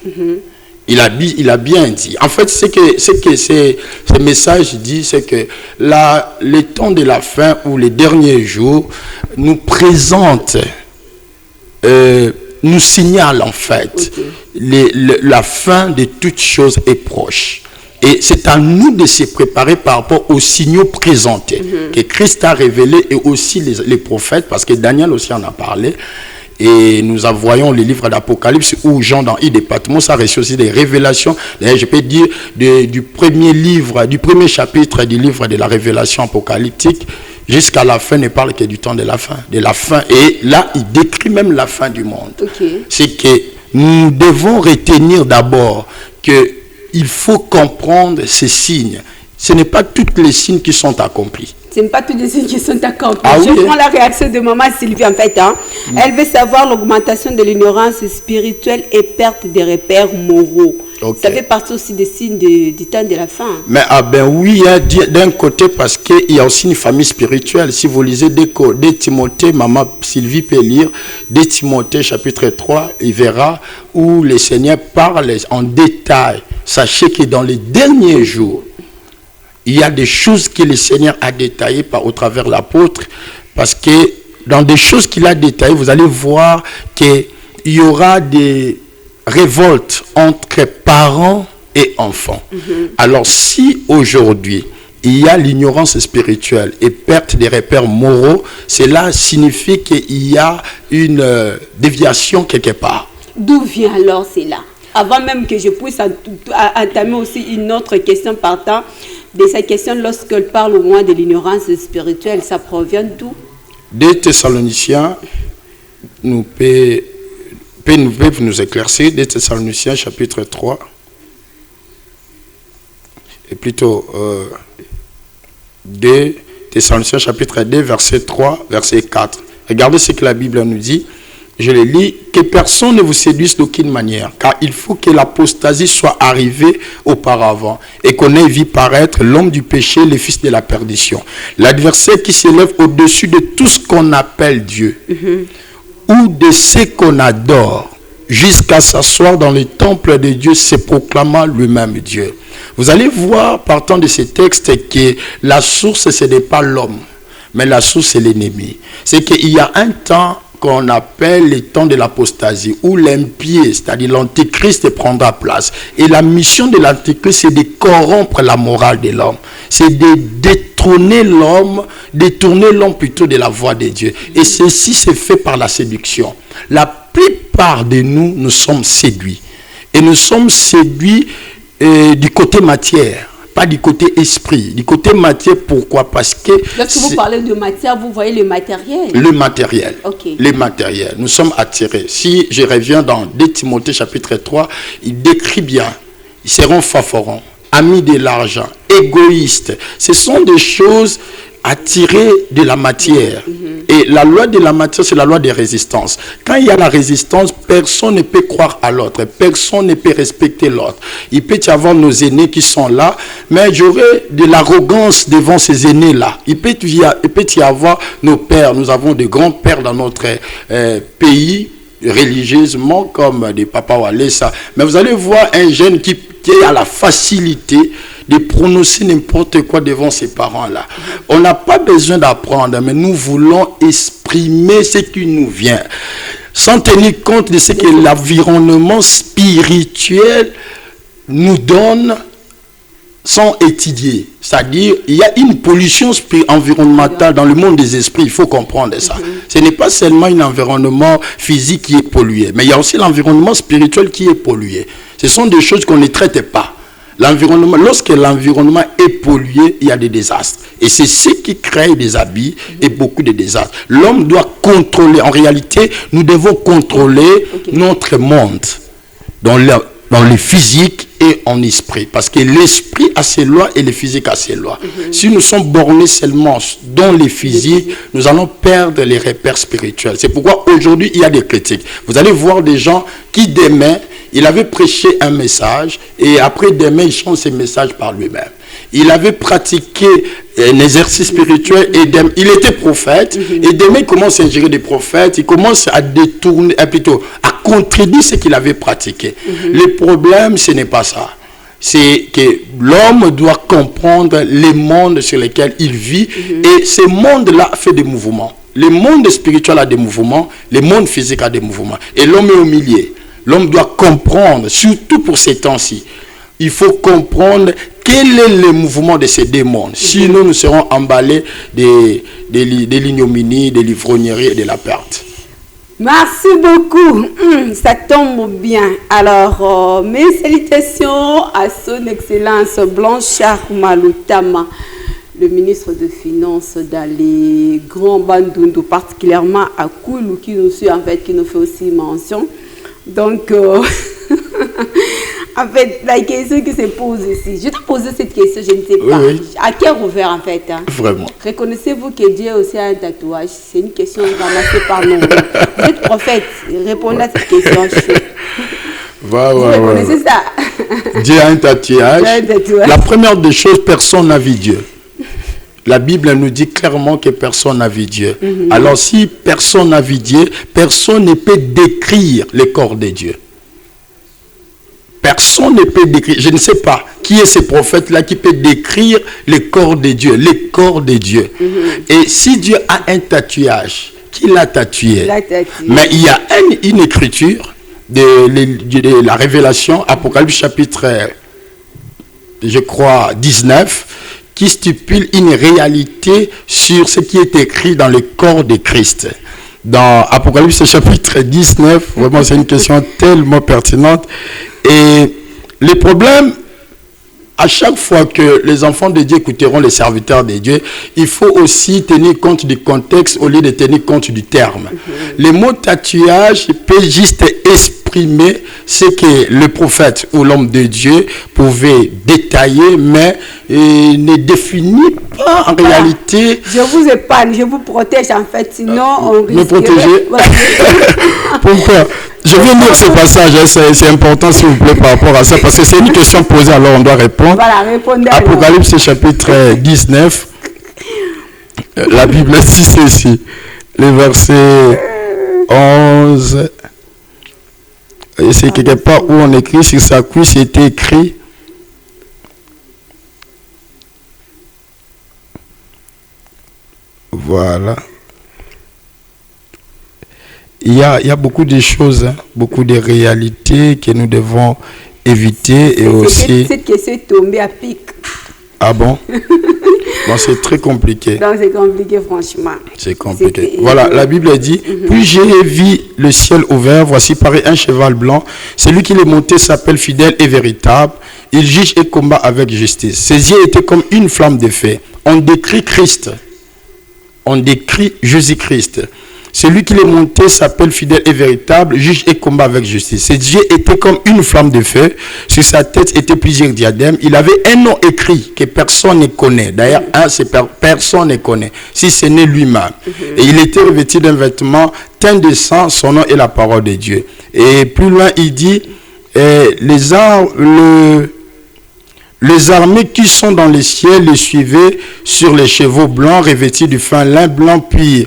Il a bien dit. En fait, ce que ce message dit, c'est que le temps de la fin ou les derniers jours nous présente, nous signale en fait, la fin de toutes choses est proche. Et c'est à nous de se préparer par rapport aux signaux présentés que Christ a révélés et aussi les prophètes, parce que Daniel aussi en a parlé. Et nous voyons le livre d'Apocalypse où Jean dans de Patmos a reçu aussi des révélations. D'ailleurs, je peux dire du premier chapitre du livre de la révélation apocalyptique jusqu'à la fin ne parle que du temps de la fin. Et là, il décrit même la fin du monde. C'est que nous devons retenir d'abord qu'il faut comprendre ces signes. Ce n'est pas tous les signes qui sont accomplis. Ce n'est pas tous les signes qui sont accomplis. Je prends la réaction de maman Sylvie en fait. Elle veut savoir l'augmentation de l'ignorance spirituelle et perte des repères moraux. Ça fait partie aussi des signes du temps de la fin. Mais oui, d'un côté parce qu'il y a aussi une famille spirituelle. Si vous lisez 2 Timothée, maman Sylvie peut lire 2 Timothée chapitre 3, il verra où le Seigneur parle en détail. Sachez que dans les derniers jours, il y a des choses que le Seigneur a détaillées au travers de l'apôtre, parce que dans des choses qu'il a détaillées, vous allez voir qu'il y aura des révoltes entre parents et enfants. Alors si aujourd'hui, il y a l'ignorance spirituelle et perte des repères moraux, cela signifie qu'il y a une déviation quelque part. D'où vient alors cela? Avant même que je puisse entamer aussi une autre question partant de cette question, lorsqu'elle parle au moins de l'ignorance spirituelle, ça provient d'où? Des Thessaloniciens nous peuvent nous éclaircir. Des Thessaloniciens chapitre 3 et plutôt 2 Thessaloniciens chapitre 2 verset 3 verset 4. Regardez ce que la Bible nous dit. Je le lis, que personne ne vous séduise d'aucune manière, car il faut que l'apostasie soit arrivée auparavant et qu'on ait vu paraître l'homme du péché, le fils de la perdition. L'adversaire qui s'élève au-dessus de tout ce qu'on appelle Dieu ou de ce qu'on adore, jusqu'à s'asseoir dans le temple de Dieu, se proclamant lui-même Dieu. Vous allez voir, partant de ces textes, que la source, ce n'est pas l'homme, mais la source, c'est l'ennemi. C'est qu'il y a un temps qu'on appelle le temps de l'apostasie, où l'impie, c'est-à-dire l'antéchrist, prendra place. Et la mission de l'antéchrist, c'est de corrompre la morale de l'homme. C'est de détourner l'homme plutôt de la voie de Dieu. Et ceci se fait par la séduction. La plupart de nous, nous sommes séduits. Et nous sommes séduits du côté matière, pas du côté esprit. Du côté matière, pourquoi? Parce que... Lorsque vous parlez de matière, vous voyez le matériel. Le matériel. Okay. Le matériel. Nous sommes attirés. Si je reviens dans 2 Timothée chapitre 3, il décrit bien, ils seront favorants, amis de l'argent, égoïstes. Ce sont des choses attirées de la matière. Et la loi de la matière, c'est la loi de résistance. Quand il y a la résistance, personne ne peut croire à l'autre. Personne ne peut respecter l'autre. Il peut y avoir nos aînés qui sont là, mais j'aurais de l'arrogance devant ces aînés-là. Il peut y avoir nos pères. Nous avons de grands-pères dans notre pays, religieusement, comme des papas Walesa. Mais vous allez voir un jeune qui a la facilité de prononcer n'importe quoi devant ses parents-là. On n'a pas besoin d'apprendre, mais nous voulons exprimer ce qui nous vient, sans tenir compte de ce que l'environnement spirituel nous donne sans étudier. C'est-à-dire, il y a une pollution environnementale dans le monde des esprits, il faut comprendre ça. Ce n'est pas seulement un environnement physique qui est pollué, mais il y a aussi l'environnement spirituel qui est pollué. Ce sont des choses qu'on ne traite pas. L'environnement, lorsque l'environnement est pollué, il y a des désastres. Et c'est ce qui crée des abus et beaucoup de désastres. L'homme doit contrôler. En réalité, nous devons contrôler notre monde dans le physique et en esprit. Parce que l'esprit a ses lois et le physique a ses lois. Si nous sommes bornés seulement dans le physique, nous allons perdre les repères spirituels. C'est pourquoi aujourd'hui, il y a des critiques. Vous allez voir des gens qui demain, il avait prêché un message et après demain, il change ce message par lui-même. Il avait pratiqué un exercice spirituel et il était prophète et demain il commence à ingérer des prophètes, il commence à détourner, plutôt à contredire ce qu'il avait pratiqué. Le problème, ce n'est pas ça. C'est que l'homme doit comprendre les mondes sur lesquels il vit et ce monde-là fait des mouvements. Le monde spirituel a des mouvements, le monde physique a des mouvements et l'homme est au milieu. L'homme doit comprendre, surtout pour ces temps-ci, il faut comprendre quel est le mouvement de ces démons. Sinon, nous serons emballés de l'ignominie, de l'ivrognerie et de la perte. Merci beaucoup. Ça tombe bien. Alors, mes salutations à son Excellence Blanchard Malutama, le ministre des Finances dans les grands Bandundu, particulièrement à Koulou, qui nous suit, en fait, qui nous fait aussi mention. Donc, en fait, la question qui se pose ici, je te posé cette question, je ne sais pas. Oui. À cœur ouvert, en fait. Hein. Vraiment. Reconnaissez-vous que Dieu aussi a un tatouage? C'est une question ramassée par nous. Vous êtes prophète, répondez à cette question. Vous reconnaissez ça? Dieu a un tatouage. La première des choses, personne n'a vu Dieu. La Bible nous dit clairement que personne n'a vu Dieu. Alors si personne n'a vu Dieu, personne ne peut décrire le corps de Dieu. Personne ne peut décrire. Je ne sais pas qui est ce prophète-là qui peut décrire le corps de Dieu. Le corps de Dieu. Et si Dieu a un tatouage, qui l'a tatoué? Mais il y a une écriture de la Révélation, Apocalypse chapitre je crois, 19, qui stipule une réalité sur ce qui est écrit dans le corps de Christ. Dans Apocalypse chapitre 19, vraiment c'est une question tellement pertinente. Et les problèmes, à chaque fois que les enfants de Dieu écouteront les serviteurs de Dieu, il faut aussi tenir compte du contexte au lieu de tenir compte du terme. Le mot tatouage peut juste exprimer ce que le prophète ou l'homme de Dieu pouvait détailler, mais ne définit pas en réalité. Je vous épargne, je vous protège en fait, sinon on risque. Me protéger. Voilà. Pourquoi? Je viens lire ce passage, hein, c'est important s'il vous plaît par rapport à ça, parce que c'est une question posée, alors on doit répondre. Voilà, répondez. Apocalypse chapitre 19, la Bible dit ceci, les versets 11, et c'est quelque part où on écrit, sur sa cuisse c'était écrit, voilà. Il y a beaucoup de choses, hein, beaucoup de réalités que nous devons éviter et aussi... Cette question est tombée à pic. Ah bon? Bon, c'est très compliqué. Donc c'est compliqué franchement. C'est compliqué. Voilà, la Bible dit, puis j'ai vu le ciel ouvert, voici paraît un cheval blanc. Celui qui l'est monté s'appelle fidèle et véritable. Il juge et combat avec justice. Ses yeux étaient comme une flamme de feu. On décrit Christ. On décrit Jésus-Christ. Celui qui l'est monté s'appelle fidèle et véritable, juge et combat avec justice. Ses yeux étaient comme une flamme de feu. Sur sa tête étaient plusieurs diadèmes. Il avait un nom écrit que personne ne connaît. D'ailleurs, personne ne connaît, si ce n'est lui-même. Et il était revêtu d'un vêtement teint de sang. Son nom est la parole de Dieu. Et plus loin, il dit, les armées qui sont dans les ciels le suivaient sur les chevaux blancs revêtus du fin lin blanc pur.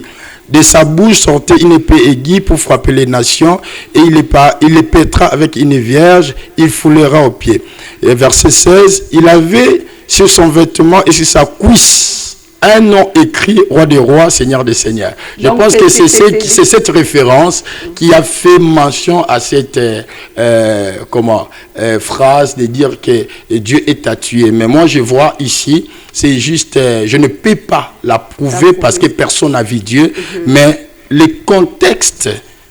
De sa bouche sortait une épée aiguë pour frapper les nations, et il les pètera avec une vierge, il foulera aux pieds. Et verset 16, il avait sur son vêtement et sur sa cuisse un nom écrit, roi des rois, seigneur des seigneurs. Je pense que c'est cette référence qui a fait mention à cette phrase de dire que Dieu est tatoué. Mais moi je vois ici, c'est juste, je ne peux pas la prouver parce que personne n'a vu Dieu, mais le contexte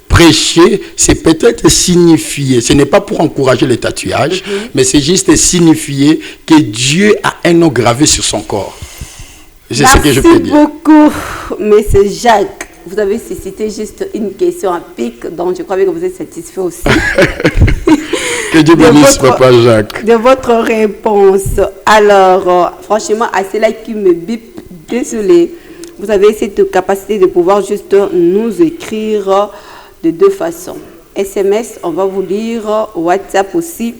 prêché, c'est peut-être signifier, ce n'est pas pour encourager le tatouage, mais c'est juste signifier que Dieu a un nom gravé sur son corps. C'est ce que je peux dire. Merci beaucoup, M. Jacques. Vous avez suscité juste une question à pic, donc je crois que vous êtes satisfait aussi. Que Dieu bénisse, Papa Jacques. De votre réponse. Alors, franchement, à cela qui me bip, désolé. Vous avez cette capacité de pouvoir juste nous écrire de deux façons. SMS, on va vous lire. WhatsApp aussi,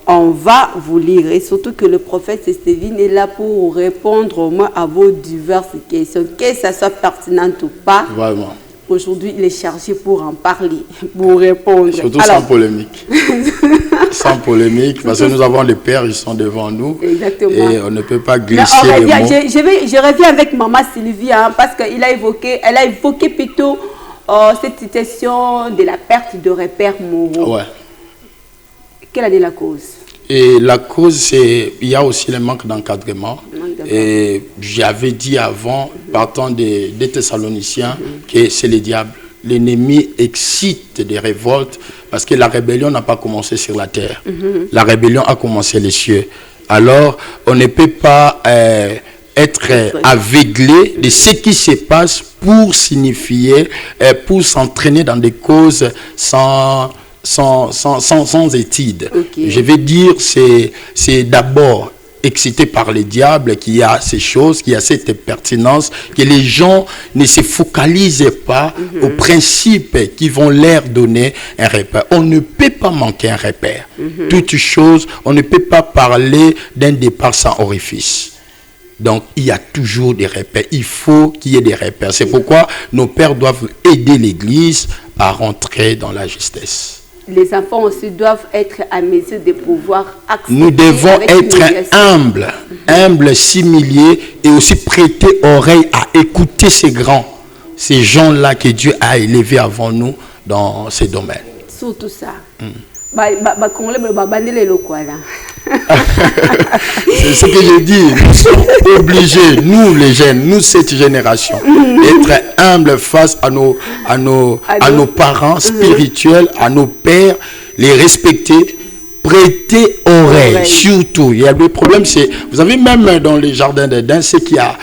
on va vous lire. Et surtout que le prophète Stéphane est là pour répondre au moins à vos diverses questions. Que ça soit pertinent ou pas. Vraiment. Aujourd'hui, il est chargé pour en parler, pour répondre. Surtout sans polémique. Sans polémique, parce que nous avons les pères, ils sont devant nous. Exactement. Et on ne peut pas glisser les mots. Je reviens avec maman Sylvie, hein, parce qu'elle a évoqué plutôt cette situation de la perte de repères moraux. Ouais. Quelle en est la cause? Et la cause, c'est il y a aussi le manque d'encadrement. Et j'avais dit avant, partant des Thessaloniciens, que c'est le diable. L'ennemi excite des révoltes parce que la rébellion n'a pas commencé sur la terre. La rébellion a commencé les cieux. Alors, on ne peut pas être aveuglé de ce qui se passe pour signifier, pour s'entraîner dans des causes sans étude. Okay. Je vais dire, c'est d'abord excité par le diable qu'il y a ces choses, qu'il y a cette pertinence, que les gens ne se focalisent pas aux principes qui vont leur donner un repère. On ne peut pas manquer un repère. Toute chose, on ne peut pas parler d'un départ sans orifice. Donc, il y a toujours des repères. Il faut qu'il y ait des repères. C'est pourquoi nos pères doivent aider l'Église à rentrer dans la justesse. Les enfants aussi doivent être à mesure de pouvoir accepter. Nous devons être humbles, s'humilier et aussi prêter oreille à écouter ces grands, ces gens-là que Dieu a élevés avant nous dans ces domaines. Surtout ça. C'est ce que j'ai dit. Nous sommes obligés, nous les jeunes, nous cette génération, d'être humbles face à nos parents spirituels, à nos pères, les respecter, prêter oreille, surtout. Il y a le problème, c'est, vous avez même dans les jardins d'Éden, ce qui a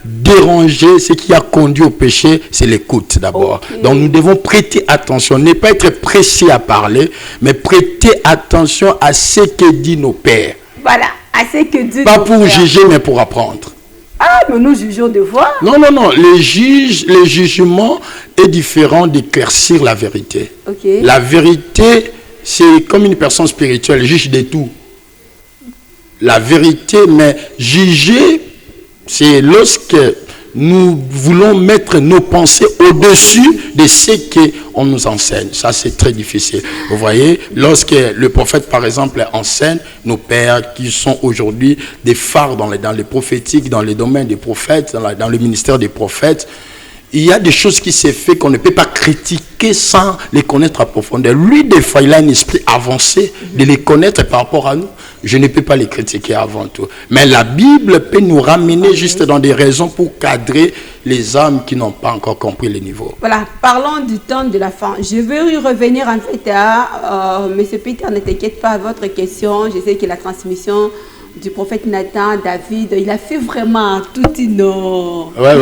dérangé, ce qui a conduit au péché, c'est l'écoute d'abord. Donc nous devons prêter attention, ne pas être pressés à parler, mais prêter attention à ce que disent nos pères. Voilà, à ce que disent pas nos pour pères. juger, mais pour apprendre. Ah, mais nous jugeons de voir. Non. Le jugement est différent d'éclaircir la vérité. La vérité, c'est comme une personne spirituelle, juge de tout. La vérité, mais juger, c'est lorsque nous voulons mettre nos pensées au-dessus de ce qu'on nous enseigne. Ça, c'est très difficile. Vous voyez, lorsque le prophète, par exemple, enseigne, nos pères qui sont aujourd'hui des phares dans les prophétiques, dans les domaines des prophètes, dans le ministère des prophètes, il y a des choses qui s'est fait qu'on ne peut pas critiquer sans les connaître à profondeur. Lui, des fois, il a un esprit avancé de les connaître par rapport à nous. Je ne peux pas les critiquer avant tout. Mais la Bible peut nous ramener juste dans des raisons pour cadrer les âmes qui n'ont pas encore compris le niveau. Voilà, parlons du temps de la fin. Je veux y revenir en fait à M. Peter, ne t'inquiète pas à votre question. Je sais que la transmission du prophète Nathan, David, il a fait vraiment toute une... Ouais.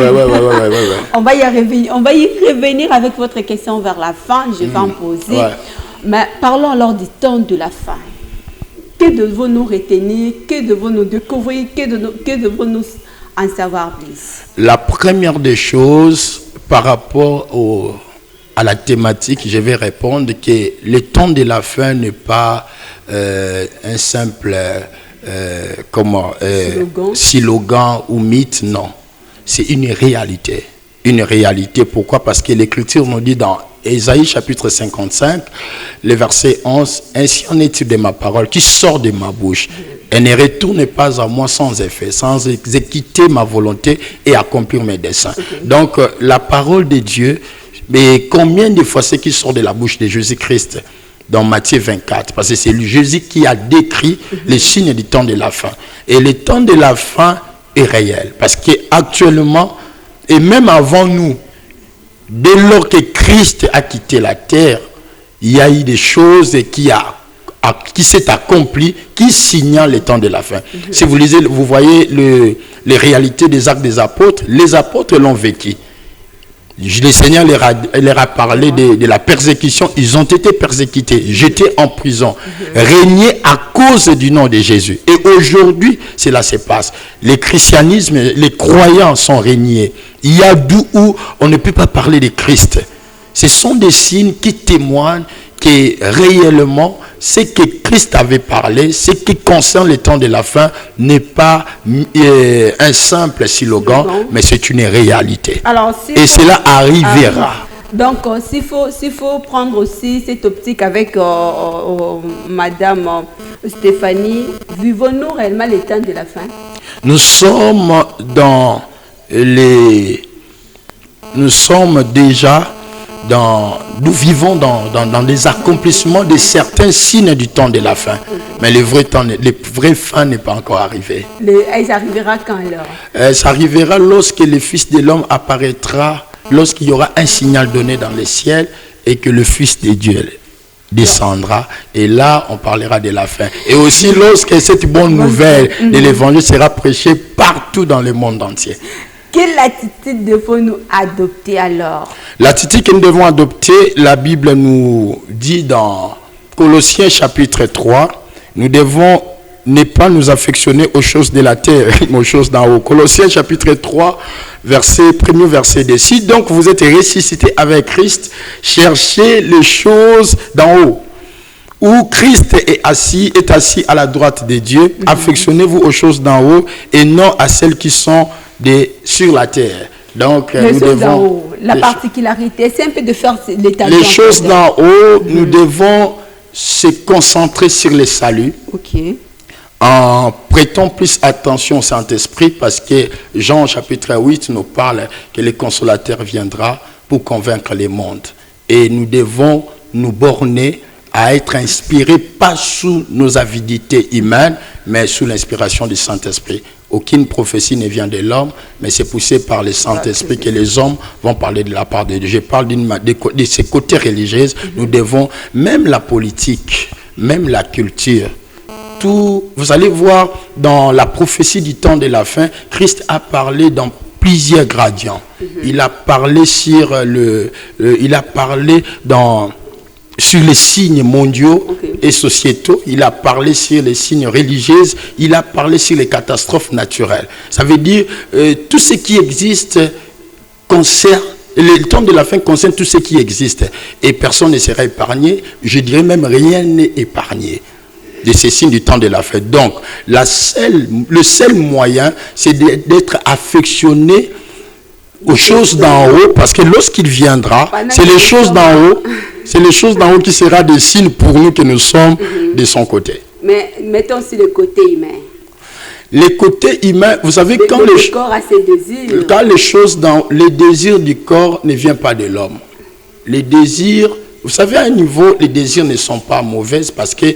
On va y revenir avec votre question vers la fin, je vais en poser. Ouais. Mais parlons alors du temps de la fin. Que devons-nous retenir? Que devons-nous découvrir? Que devons-nous en savoir plus? La première des choses, par rapport à la thématique, je vais répondre que le temps de la fin n'est pas un simple... slogan ou mythe, non. C'est une réalité. Une réalité, pourquoi? Parce que l'Écriture nous dit dans Ésaïe chapitre 55, le verset 11, « Ainsi en est-il de ma parole qui sort de ma bouche. Elle ne retourne pas à moi sans effet, sans exécuter ma volonté et accomplir mes desseins. » Donc, la parole de Dieu, mais combien de fois c'est qui sort de la bouche de Jésus-Christ? Dans Matthieu 24, parce que c'est Jésus qui a décrit les signes du temps de la fin. Et le temps de la fin est réel, parce qu'actuellement, et même avant nous, dès lors que Christ a quitté la terre, il y a eu des choses qui s'est accompli, qui signalent le temps de la fin. Si vous lisez, vous voyez les réalités des actes des apôtres, les apôtres l'ont vécu. Le Seigneur leur a parlé de la persécution. Ils ont été persécutés, jetés en prison, régnés à cause du nom de Jésus. Et aujourd'hui, cela se passe. Le christianisme, les croyants sont régnés. Il y a d'où on ne peut pas parler de Christ. Ce sont des signes qui témoignent que réellement, ce que Christ avait parlé, ce qui concerne le temps de la fin, n'est pas un simple slogan, mais c'est une réalité. Alors, et cela arrivera. Donc, s'il faut prendre aussi cette optique avec Madame Stéphanie, vivons-nous réellement le temps de la fin? Nous sommes déjà nous vivons dans les accomplissements de certains signes du temps de la fin. Mais le vrai fin n'est pas encore arrivé. Ça arrivera quand alors? Ça arrivera lorsque le Fils de l'homme apparaîtra, lorsqu'il y aura un signal donné dans le ciel et que le Fils de Dieu descendra. Et là, on parlera de la fin. Et aussi lorsque cette bonne nouvelle de l'évangile sera prêchée partout dans le monde entier. Quelle attitude devons-nous adopter alors? L'attitude que nous devons adopter, la Bible nous dit dans Colossiens chapitre 3, nous devons ne pas nous affectionner aux choses de la terre, aux choses d'en haut. Colossiens chapitre 3, premier verset 2. Si donc vous êtes ressuscités avec Christ, cherchez les choses d'en haut, où Christ est assis à la droite de Dieu. Affectionnez-vous aux choses d'en haut et non à celles qui sont sur la terre. Donc, nous devons... La particularité, c'est un peu de faire l'état. Les choses d'en haut, nous devons se concentrer sur le salut. En prêtant plus attention au Saint-Esprit, parce que Jean chapitre 8 nous parle que le consolateur viendra pour convaincre les mondes. Et nous devons nous borner à être inspiré, pas sous nos avidités humaines, mais sous l'inspiration du Saint-Esprit. Aucune prophétie ne vient de l'homme, mais c'est poussé par le Saint-Esprit que les hommes vont parler de la part de Dieu. Je parle de ces côtés religieux. Nous devons, même la politique, même la culture, tout, vous allez voir dans la prophétie du temps de la fin, Christ a parlé dans plusieurs gradients. Il a parlé sur sur les signes mondiaux et sociétaux, il a parlé sur les signes religieux, il a parlé sur les catastrophes naturelles. Ça veut dire tout ce qui existe concerne, le temps de la fin concerne tout ce qui existe et personne ne sera épargné, je dirais même rien n'est épargné de ces signes du temps de la fin. Donc, le seul moyen, c'est d'être affectionné aux choses d'en haut, parce que lorsqu'il viendra, c'est les choses d'en haut, qui sera des signes pour nous que nous sommes de son côté. Mais mettons aussi le côté humain. Les côtés humains, vous savez, quand le corps a ses désirs. Quand les désirs du corps ne viennent pas de l'homme. Les désirs, vous savez, à un niveau, les désirs ne sont pas mauvais parce que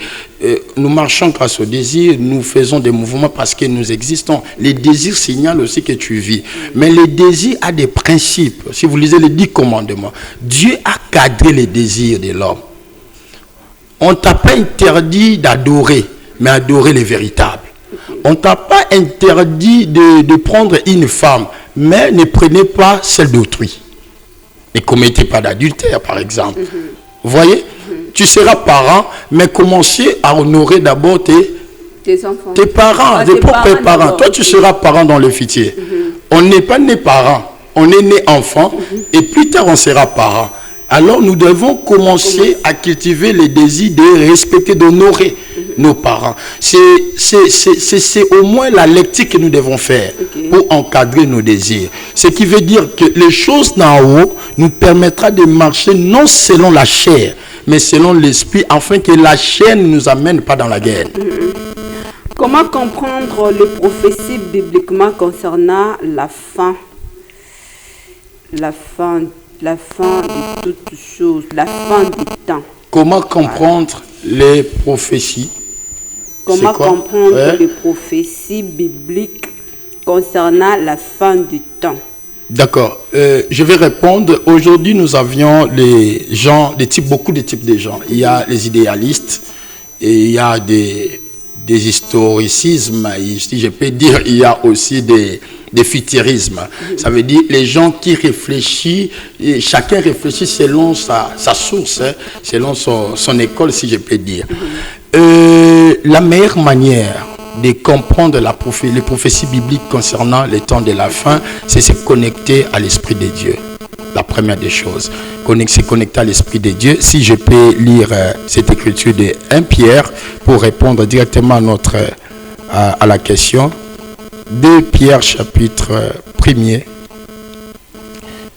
nous marchons grâce aux désirs, nous faisons des mouvements parce que nous existons. Les désirs signalent aussi que tu vis. Mais les désirs ont des principes. Si vous lisez les 10 commandements, Dieu a cadré les désirs de l'homme. On ne t'a pas interdit d'adorer, mais adorer les véritables. On ne t'a pas interdit de prendre une femme, mais ne prenez pas celle d'autrui. Ne commettez pas d'adultère, par exemple. Vous voyez, tu seras parent, mais commencez à honorer d'abord tes parents, tes propres parents. Toi, tu seras parent dans le futur. On n'est pas né parent, on est né enfant, et plus tard, on sera parent. Alors, nous devons commencer à cultiver les désirs de respecter, d'honorer nos parents. C'est au moins la lecture que nous devons faire pour encadrer nos désirs. Ce qui veut dire que les choses d'en haut nous permettra de marcher non selon la chair, mais selon l'esprit, afin que la chair ne nous amène pas dans la guerre. Comment comprendre les prophéties bibliquement concernant la fin de toutes choses, la fin du temps? Comment comprendre les prophéties? Comment comprendre les prophéties bibliques concernant la fin du temps? D'accord. Je vais répondre. Aujourd'hui, nous avions beaucoup de types de gens. Il y a les idéalistes et il y a des historicismes, si je peux dire. Il y a aussi des futurismes. Ça veut dire les gens qui réfléchissent, et chacun réfléchit selon sa source, selon son école, si je peux dire. La meilleure manière de comprendre les prophéties bibliques concernant les temps de la fin, c'est se connecter à l'Esprit de Dieu. La première des choses, se connecter à l'Esprit de Dieu. Si je peux lire cette écriture de 1 Pierre pour répondre directement à la question. 2 Pierre chapitre 1er.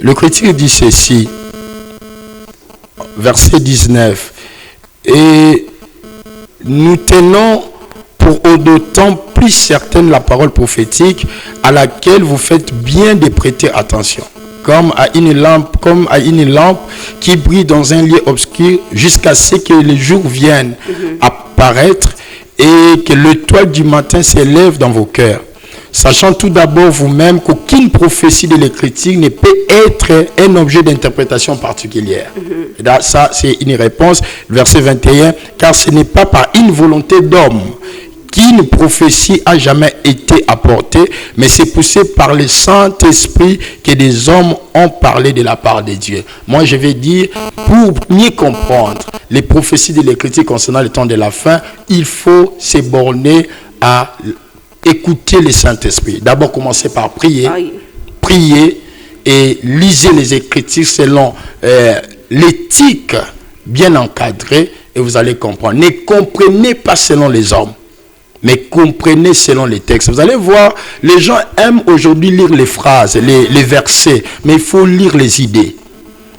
Le critique dit ceci, verset 19. Et nous tenons pour d'autant plus certaine la parole prophétique à laquelle vous faites bien de prêter attention, comme à une lampe qui brille dans un lieu obscur jusqu'à ce que le jour vienne apparaître et que l'étoile du matin s'élève dans vos cœurs. Sachant tout d'abord vous-même qu'aucune prophétie de l'Écriture ne peut être un objet d'interprétation particulière. Et là, ça, c'est une réponse. Verset 21, car ce n'est pas par une volonté d'homme qu'une prophétie a jamais été apportée, mais c'est poussé par le Saint-Esprit que des hommes ont parlé de la part de Dieu. Moi, je vais dire, pour mieux comprendre les prophéties de l'Écriture concernant le temps de la fin, il faut se borner à écoutez le Saint-Esprit. D'abord, commencez par prier. Priez et lisez les Écritures selon l'éthique bien encadrée et vous allez comprendre. Ne comprenez pas selon les hommes, mais comprenez selon les textes. Vous allez voir, les gens aiment aujourd'hui lire les phrases, les versets, mais il faut lire les idées.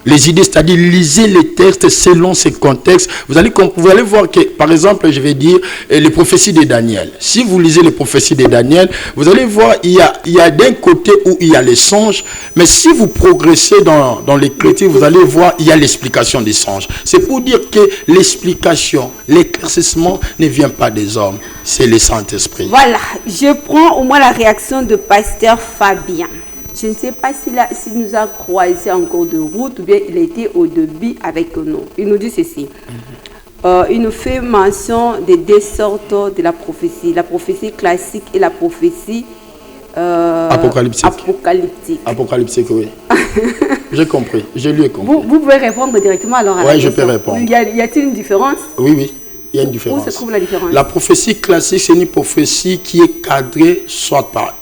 les idées, c'est-à-dire lisez les textes selon ces contextes. Vous allez voir que, par exemple, je vais dire les prophéties de Daniel. Si vous lisez les prophéties de Daniel, vous allez voir, il y a d'un côté où il y a les songes, mais si vous progressez dans l'écriture, vous allez voir, il y a l'explication des songes. C'est pour dire que l'explication, l'éclaircissement ne vient pas des hommes, c'est le Saint-Esprit. Voilà, je prends au moins la réaction de Pasteur Fabien. Je ne sais pas s'il nous a croisés en cours de route ou bien il était au début avec nous. Il nous dit ceci. Il nous fait mention des deux sortes de la prophétie classique et la prophétie apocalyptique. Apocalyptique, oui. J'ai compris, je lui ai compris. Vous pouvez répondre directement alors à la question. Oui, je peux répondre. Y a-t-il une différence? Oui, il y a une différence. Où se trouve la différence? La prophétie classique, c'est une prophétie qui est cadrée soit par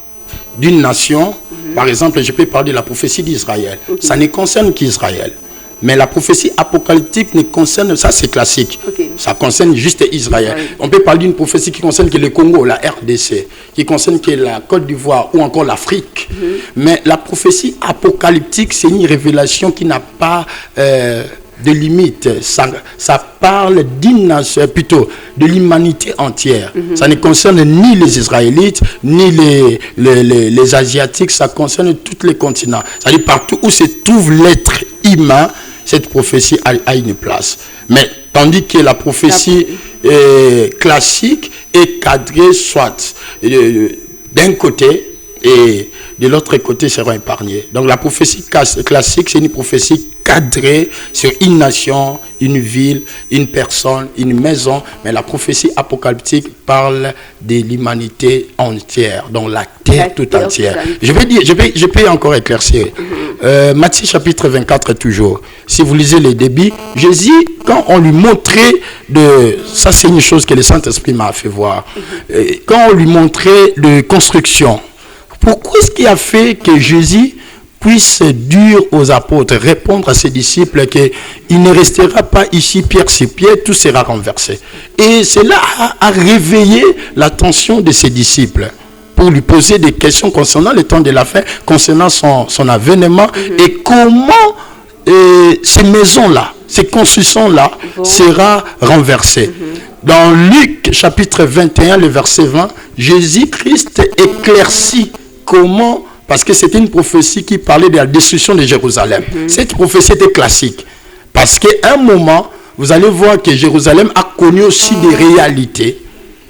d'une nation. Par exemple, je peux parler de la prophétie d'Israël. Ça ne concerne qu'Israël. Mais la prophétie apocalyptique ne concerne, ça c'est classique, ça concerne juste Israël. On peut parler d'une prophétie qui concerne que le Congo, la RDC, qui concerne que la Côte d'Ivoire ou encore l'Afrique. Mais la prophétie apocalyptique, c'est une révélation qui n'a pas de limite. Ça parle d'une nation, plutôt de l'humanité entière. Ça ne concerne ni les Israélites, ni les Asiatiques, ça concerne tous les continents. C'est-à-dire partout où se trouve l'être humain, cette prophétie a une place. Mais tandis que la prophétie classique est cadrée soit d'un côté et de l'autre côté seront épargnés. Donc la prophétie classique, c'est une prophétie cadrée sur une nation, une ville, une personne, une maison. Mais la prophétie apocalyptique parle de l'humanité entière, donc la terre tout entière. Je peux encore éclaircir. Matthieu chapitre 24 toujours. Si vous lisez les débits, Jésus, quand on lui montrait ça c'est une chose que le Saint-Esprit m'a fait voir. Quand on lui montrait de construction, pourquoi est-ce qu'il a fait que Jésus puisse dire aux apôtres, répondre à ses disciples qu'il ne restera pas ici pierre sur pierre, tout sera renversé. Et cela a réveillé l'attention de ses disciples pour lui poser des questions concernant le temps de la fin, concernant son avènement et comment ces maisons-là, ces constructions-là sera renversées. Dans Luc chapitre 21, le verset 20, Jésus-Christ éclaircit comment, parce que c'était une prophétie qui parlait de la destruction de Jérusalem. Cette prophétie était classique. Parce qu'à un moment, vous allez voir que Jérusalem a connu aussi des réalités,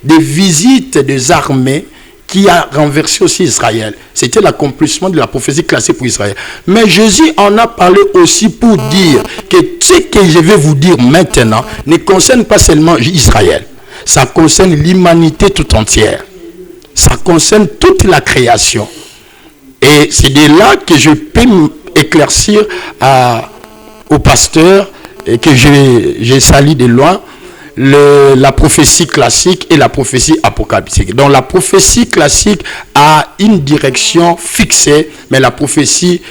des visites des armées qui a renversé aussi Israël. C'était l'accomplissement de la prophétie classique pour Israël. Mais Jésus en a parlé aussi pour dire que ce que je vais vous dire maintenant ne concerne pas seulement Israël. Ça concerne l'humanité tout entière. Ça concerne toute la création. Et c'est de là que je peux éclaircir au pasteur et que j'ai sali de loin la prophétie classique et la prophétie apocalyptique. Donc la prophétie classique a une direction fixée, mais la prophétie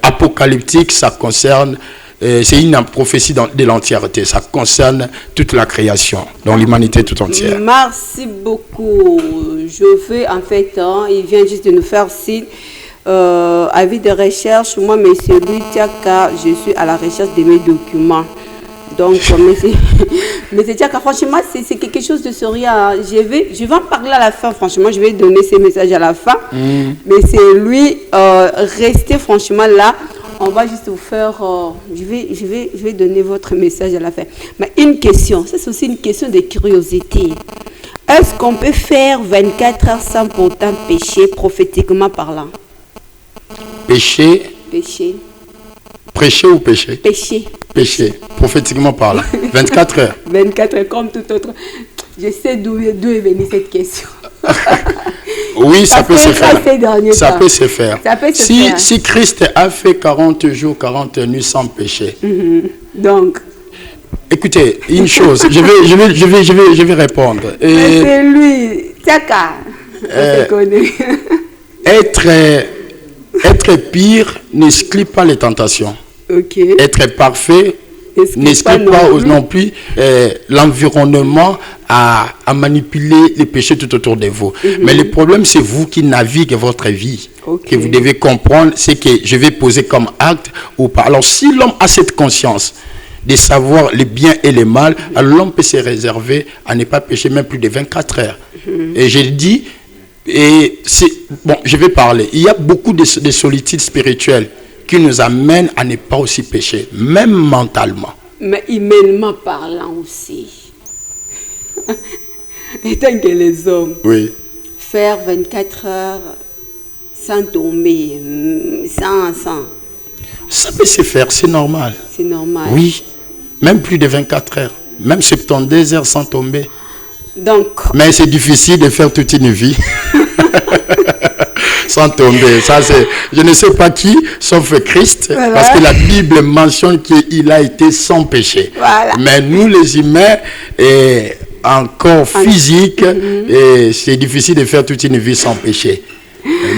apocalyptique, ça concerne, c'est une prophétie de l'entièreté, ça concerne toute la création, donc l'humanité tout entière. Merci beaucoup. Je veux en fait, il vient juste de nous faire signe. Avis de recherche, moi, M. Tiaka, je suis à la recherche de mes documents. Donc, M. Tiaka, franchement, c'est quelque chose de sérieux. Je vais en parler à la fin, franchement, je vais donner ces messages à la fin. Mais c'est lui, restez franchement là. On va juste vous faire, je vais donner votre message à la fin. Mais une question, ça c'est aussi une question de curiosité. Est-ce qu'on peut faire 24 heures sans pourtant pécher, prophétiquement parlant? Pécher. Prêcher ou pécher? Pécher, prophétiquement parlant. 24 heures. 24 heures, comme tout autre. Je sais d'où est venue cette question. Oui, ça peut se faire. Ça peut se faire. Si Christ a fait 40 jours, 40 nuits sans péché. Donc. Écoutez, une chose, je vais répondre. C'est lui, Tiaka. On se connaît. Être pire n'exclut pas les tentations. Être parfait N'exclut pas non plus l'environnement à manipuler les péchés tout autour de vous. Mais le problème, c'est vous qui naviguez votre vie. Que vous devez comprendre, c'est que je vais poser comme acte ou pas. Alors, si l'homme a cette conscience de savoir le bien et le mal, alors l'homme peut se réserver à ne pas pécher même plus de 24 heures. Et je dis, je vais parler. Il y a beaucoup de solitude spirituelle qui nous amènent à ne pas aussi pécher, même mentalement. Mais humainement parlant aussi. Étant que les hommes, faire 24 heures sans tomber, sans. Ça peut se faire, c'est normal. C'est normal. Oui, même plus de 24 heures, même 72 heures sans tomber. Donc. Mais c'est difficile de faire toute une vie sans tomber. Ça, je ne sais pas qui, sauf Christ, parce que la Bible mentionne qu'il a été sans péché. Voilà. Mais nous, les humains, un corps physique, c'est difficile de faire toute une vie sans péché.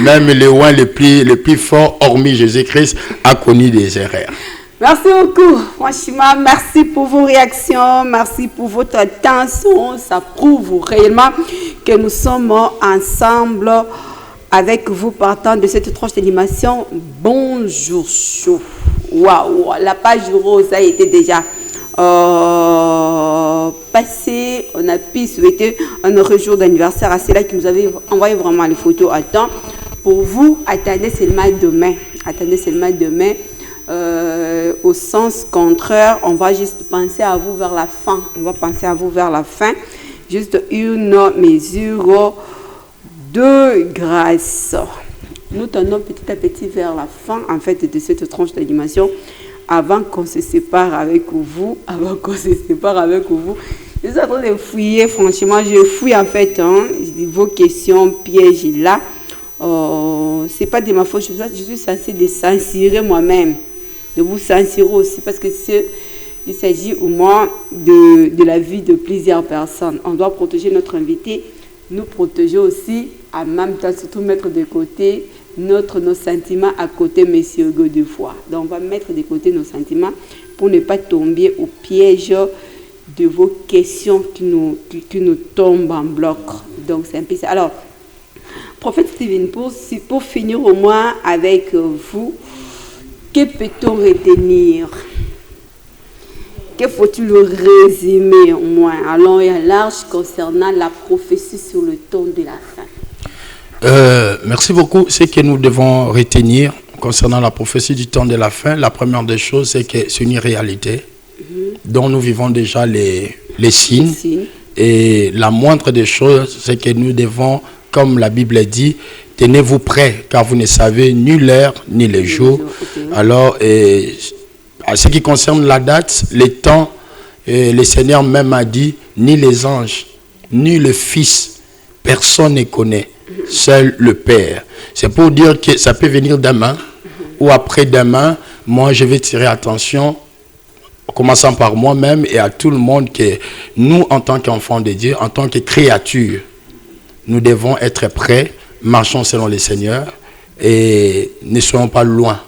Même le loin le plus fort, hormis Jésus-Christ, a connu des erreurs. Merci beaucoup. Franchement, merci pour vos réactions, merci pour votre attention. Ça prouve réellement que nous sommes ensemble avec vous partant de cette tranche d'animation. Bonjour Show. Waouh, la page rose a été déjà passée. On a pu souhaiter un heureux jour d'anniversaire à ceux-là qui nous avaient envoyé vraiment les photos à temps. Pour vous, attendez seulement demain. Attendez seulement demain. Au sens contraire, on va juste penser à vous vers la fin. On va penser à vous vers la fin. Juste une mesure de grâce. Nous tendons petit à petit vers la fin, en fait, de cette tranche d'animation. Avant qu'on se sépare avec vous, je suis en train de fouiller, franchement, je fouille en fait vos questions pièges là. C'est pas de ma faute, je suis censée de censurer moi-même, de vous censurer aussi, parce que il s'agit au moins de la vie de plusieurs personnes. On doit protéger notre invité, nous protéger aussi, en même temps, surtout mettre de côté nos sentiments à côté, Monsieur Godefroy. Donc, on va mettre de côté nos sentiments pour ne pas tomber au piège de vos questions qui nous tombent en bloc. Donc, c'est un peu ça. Alors, Prophète Steven, pour finir au moins avec vous, que peut-on retenir? Que faut-il résumer au moins à long et à large concernant la prophétie sur le temps de la fin? Merci beaucoup. Ce que nous devons retenir concernant la prophétie du temps de la fin, la première des choses, c'est que c'est une réalité dont nous vivons déjà les signes. Et la moindre des choses, c'est que nous devons, comme la Bible dit, tenez-vous prêts, car vous ne savez ni l'heure ni le jour. Alors, à ce qui concerne la date, les temps, le Seigneur même a dit, ni les anges, ni le Fils, personne ne connaît, seul le Père. C'est pour dire que ça peut venir demain ou après-demain. Moi, je vais tirer attention, en commençant par moi-même et à tout le monde, que nous, en tant qu'enfants de Dieu, en tant que créatures, nous devons être prêts, marchons selon le Seigneur et ne soyons pas loin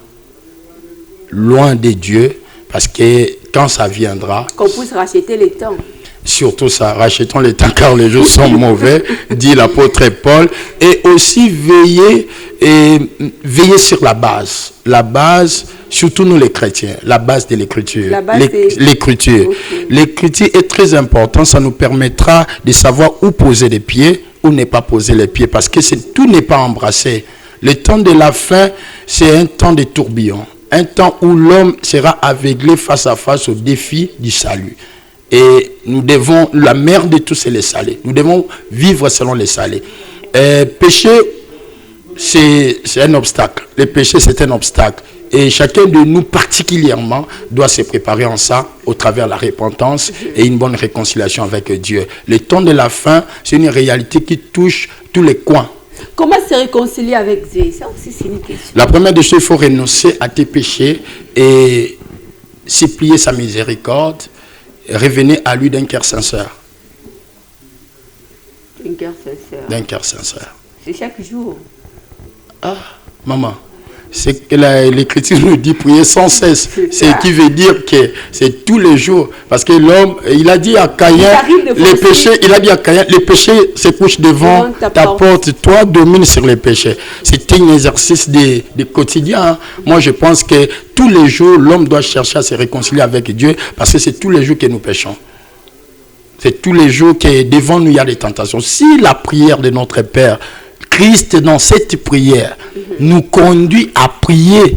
de Dieu, parce que quand ça viendra, qu'on puisse racheter les temps. Surtout ça, rachetons les temps car les jours sont mauvais, dit l'apôtre Paul. Et aussi veiller sur la base, surtout nous les chrétiens, la base de l'écriture. L'écriture. Okay. L'écriture est très importante, ça nous permettra de savoir où poser les pieds, où ne pas poser les pieds, parce que tout n'est pas embrassé. Le temps de la fin, c'est un temps de tourbillon, un temps où l'homme sera aveuglé face à face au défi du salut. Et nous devons, la mère de tous, c'est les salés. Nous devons vivre selon les salés. Péché, c'est un obstacle. Le péché, c'est un obstacle. Et chacun de nous, particulièrement, doit se préparer en ça, au travers de la repentance et une bonne réconciliation avec Dieu. Le temps de la fin, c'est une réalité qui touche tous les coins. Comment se réconcilier avec Dieu? Ça aussi, c'est une question. La première des choses, il faut renoncer à tes péchés et supplier sa miséricorde. Revenez à lui d'un cœur sincère. Un cœur sincère. D'un cœur sincère. C'est chaque jour. Ah, maman, c'est que l'Écriture nous dit prier sans cesse. C'est ce qui veut dire que c'est tous les jours. Parce que l'homme, il a dit à Caïn, les péchés se couchent devant ta porte. Toi, domine sur les péchés. C'est un exercice de quotidien. Hein. Moi, je pense que tous les jours, l'homme doit chercher à se réconcilier avec Dieu parce que c'est tous les jours que nous péchons. C'est tous les jours que devant nous, il y a des tentations. Si la prière de notre Père, Christ, dans cette prière, nous conduit à prier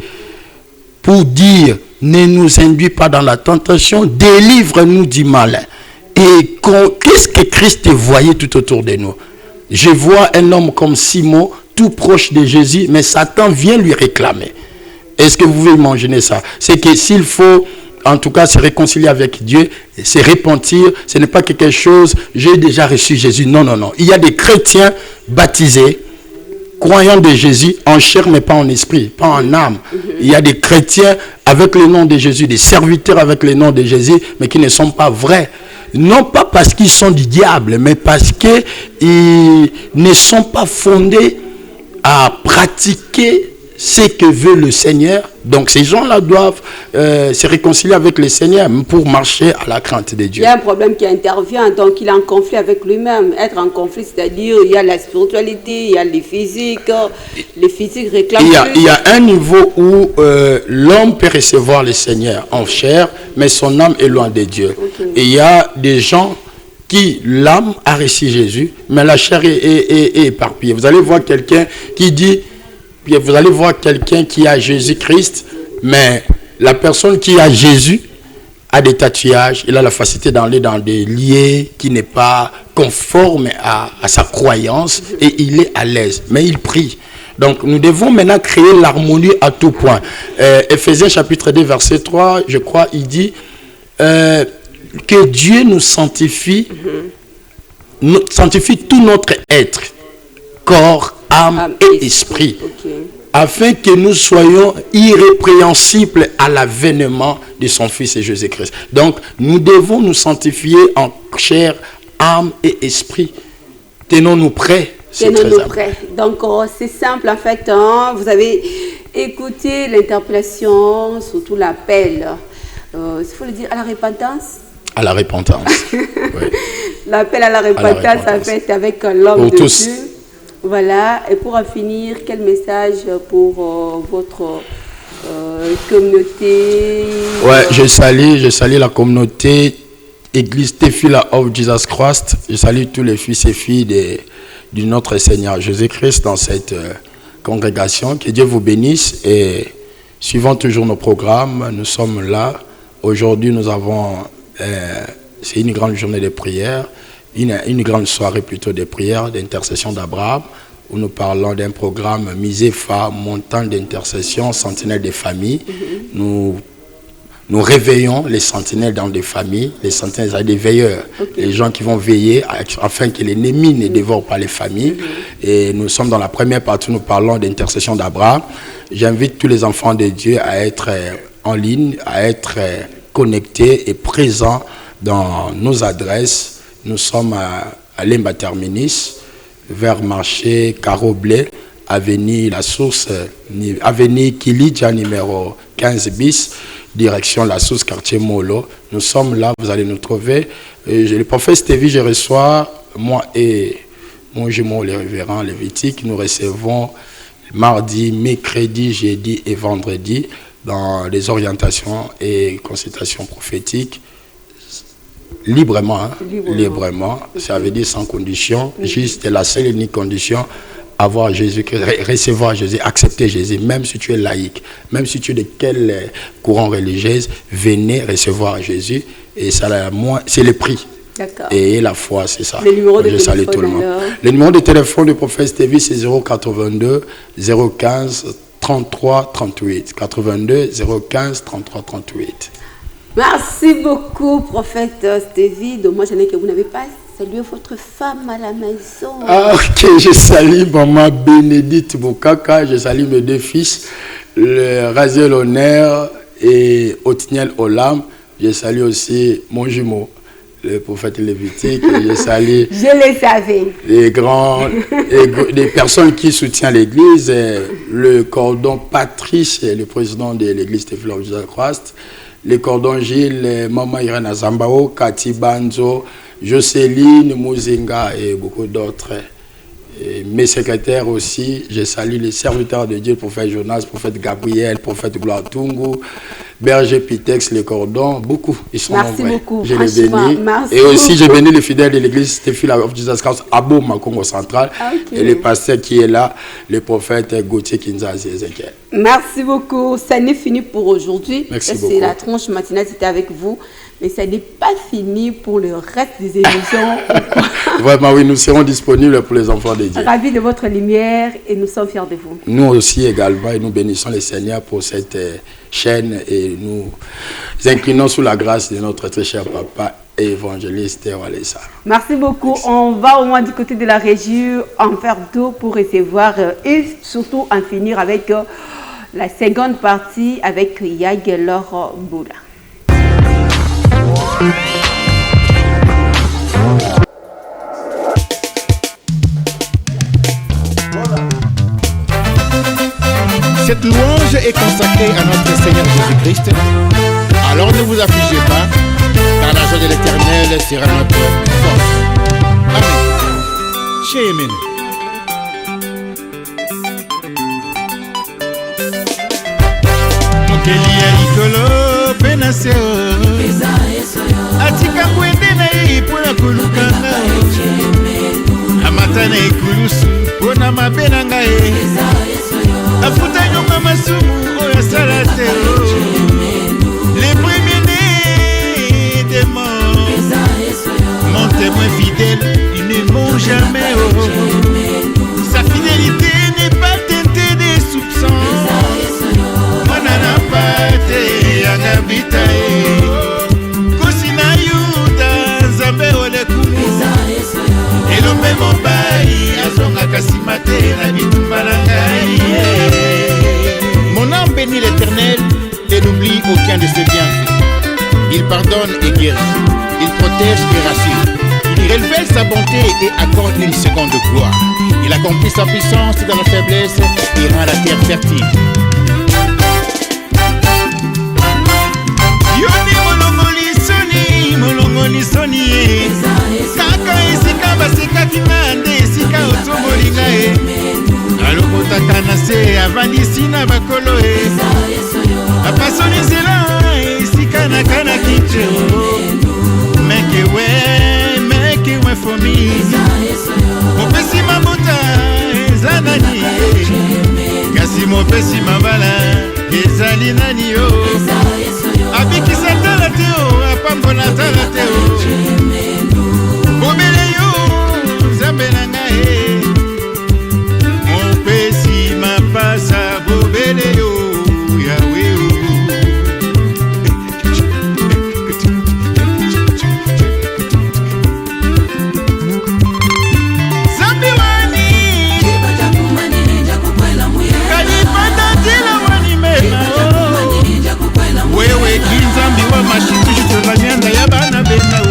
pour dire, ne nous induis pas dans la tentation, délivre-nous du mal. Et qu'est-ce que Christ voyait tout autour de nous? Je vois un homme comme Simon, tout proche de Jésus, mais Satan vient lui réclamer. Est-ce que vous pouvez imaginer ça? C'est que s'il faut, en tout cas, se réconcilier avec Dieu, se repentir, ce n'est pas quelque chose, j'ai déjà reçu Jésus. Non, non, non. Il y a des chrétiens baptisés, croyants de Jésus, en chair mais pas en esprit, pas en âme. Il y a des chrétiens avec le nom de Jésus, des serviteurs avec le nom de Jésus, mais qui ne sont pas vrais. Non pas parce qu'ils sont du diable, mais parce qu'ils ne sont pas fondés à pratiquer ce que veut le Seigneur. Donc ces gens-là doivent se réconcilier avec le Seigneur pour marcher à la crainte de Dieu. Il y a un problème qui intervient, donc il est en conflit avec lui-même. Être en conflit, c'est-à-dire il y a la spiritualité, il y a les physiques réclament. Il y a un niveau où l'homme peut recevoir le Seigneur en chair, mais son âme est loin de Dieu. Okay. Et il y a des gens qui, l'âme a reçu Jésus, mais la chair est éparpillée. Vous allez voir quelqu'un qui dit, vous allez voir quelqu'un qui a Jésus-Christ, mais la personne qui a Jésus a des tatouages, il a la facilité d'aller dans des lieux qui n'est pas conforme à sa croyance et il est à l'aise, mais il prie. Donc nous devons maintenant créer l'harmonie à tout point. Éphésiens chapitre 2 verset 3, je crois, il dit que Dieu nous sanctifie, sanctifie tout notre être, corps, âme et esprit, afin que nous soyons irrépréhensibles à l'avènement de son Fils Jésus-Christ. Donc, nous devons nous sanctifier en chair, âme et esprit. Tenons-nous prêts. Tenons-nous prêts. Donc, c'est simple, en fait. Hein, vous avez écouté l'interpellation, surtout l'appel. Il faut le dire, à la repentance. À la repentance. Oui. L'appel à la repentance, en fait, avec l'homme de Dieu. Voilà, et pour en finir, quel message pour votre communauté? Ouais, je salue la communauté Église Tefila of Jesus Christ. Je salue tous les fils et filles de notre Seigneur Jésus-Christ dans cette congrégation. Que Dieu vous bénisse et suivant toujours nos programmes, nous sommes là. Aujourd'hui, nous avons, c'est une grande journée de prière. Une grande soirée plutôt de prière, d'intercession d'Abraham, où nous parlons d'un programme Misépha, montant d'intercession, sentinelle des familles. Nous réveillons les sentinelles dans des familles, les sentinelles des veilleurs, les gens qui vont veiller afin que l'ennemi ne dévore pas les familles. Et nous sommes dans la première partie, nous parlons d'intercession d'Abraham. J'invite tous les enfants de Dieu à être en ligne, à être connectés et présents dans nos adresses. Nous sommes à Lemba Terminis, vers marché Caro-Blé, avenue La Source, avenue Kilidja numéro 15 bis, direction La Source, quartier Molo. Nous sommes là, vous allez nous trouver. Le prophète Stévi, je reçois, moi et mon jumeau, le révérend Lévitique, nous recevons mardi, mercredi, jeudi et vendredi dans les orientations et consultations prophétiques. Librement, hein? Librement. Ça veut dire sans condition, juste la seule et unique condition, avoir Jésus, recevoir Jésus, accepter Jésus, même si tu es laïque, même si tu es de quel courant religieux, venez recevoir Jésus, et ça, c'est le prix. Et la foi, c'est ça. Je salue tout le monde. Le numéro de téléphone du prophète Stévi, c'est 082 015 33 38. 82 015 33 38. Merci beaucoup, prophète Stévi. Dommage que vous n'avez pas salué votre femme à la maison. Ah, ok, je salue maman Bénédicte Boukaka, je salue mes deux fils, le Raziel Honneur et Otiniel Olam. Je salue aussi mon jumeau, le prophète Lévitique. Je salue Je le savais. les personnes qui soutiennent l'église, le cordon Patrice, le président de l'église de Fleur de Christ, le cordon Gilles, Maman Irène Azambao, Cathy Banzo, Jocelyne Mouzinga et beaucoup d'autres. Et mes secrétaires aussi, je salue les serviteurs de Dieu, le prophète Jonas, le prophète Gabriel, le prophète Gloire Tungu, Berger Pitex, les cordons, beaucoup, ils sont nombreux. Merci beaucoup. Je les bénis. Et aussi, je bénis les fidèles de l'église Théophile of Jesus Christ à Boma, Congo central, et le pasteur qui est là, le prophète Gauthier Kinzazi Ezekiel. Merci beaucoup. Ça n'est fini pour aujourd'hui. Merci beaucoup. C'est la tranche matinale, c'était avec vous. Mais ça n'est pas fini pour le reste des émissions. Vraiment, oui, nous serons disponibles pour les enfants de Dieu. Ravis de votre lumière et nous sommes fiers de vous. Nous aussi également, et nous bénissons le Seigneur pour cette chaîne et nous inclinons sous la grâce de notre très cher papa et évangéliste Walesa. Merci beaucoup. Merci. On va au moins du côté de la régie en faire d'eau pour recevoir et surtout en finir avec la seconde partie avec Yagelor Boula. Cette louange est consacrée à notre Seigneur Jésus-Christ. Alors ne vous affligez pas, car la joie de l'Éternel sera notre force. Amen. Amen. Mokeli ya likolo pe na se atika kwende na ye mpona kolukanga amata na ekulusu mpona mabe na ngai afuta nyonga masumu oyo asala te les premiers-nés des morts, mon témoin fidèle, il ne ment jamais. Sa fidélité n'est pas teintée des soupçons. Manana pate agabita Kosina yuda zambe ole kumu elombe mobai azonga kasimate na bitumba na ngai. Mon âme bénit l'Éternel et n'oublie aucun de ses bienfaits. Il pardonne et guérit, il protège et rassure. Il révèle sa bonté et accorde une seconde gloire. Il accomplit sa puissance dans la faiblesse et rend la terre fertile. Yoni molongoli soni kaka esika basekaki nga nde esika otomolinga alokotaka na se avandisi na bakolo apasoni nzela esika nakanaki te mekewe fomi mopesi mabota eza nani kasi mopesi mabala ezali nani yo abikisa tala te o apambola tala te o bobele yo nzambe na ngai mopesi mapasa bobele yo yawe o zambi wani kalipanda tila wani mema wewe kinzambi wa mashitushito la nyanda ya bana bena o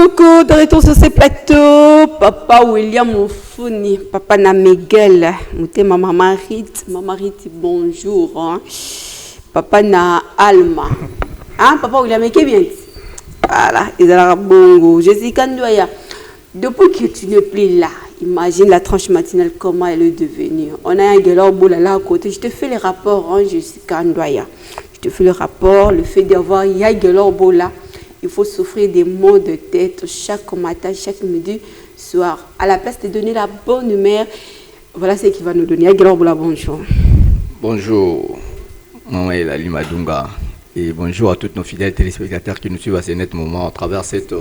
beaucoup de retour sur ce plateau. Papa William Moufouni, papa na Miguel, maman Rite, bonjour. Hein. Papa na Alma. Hein, papa William, mais qui vient? Voilà, ils ont bongo. Jessica Ndoya, depuis que tu n'es plus là, imagine la tranche matinale, comment elle est devenue. On a un gueulard là à côté. Je te fais les rapports, hein, Jessica Ndoya. Je te fais le rapport, le fait d'avoir Yagelor là. Il faut souffrir des maux de tête chaque matin, chaque midi, soir. À la place de donner la bonne humeur, voilà ce qu'il va nous donner. Yagelor Bola, bonjour. Bonjour, Maman Elali Madunga. Et bonjour à tous nos fidèles téléspectateurs qui nous suivent à ce net moment à travers cette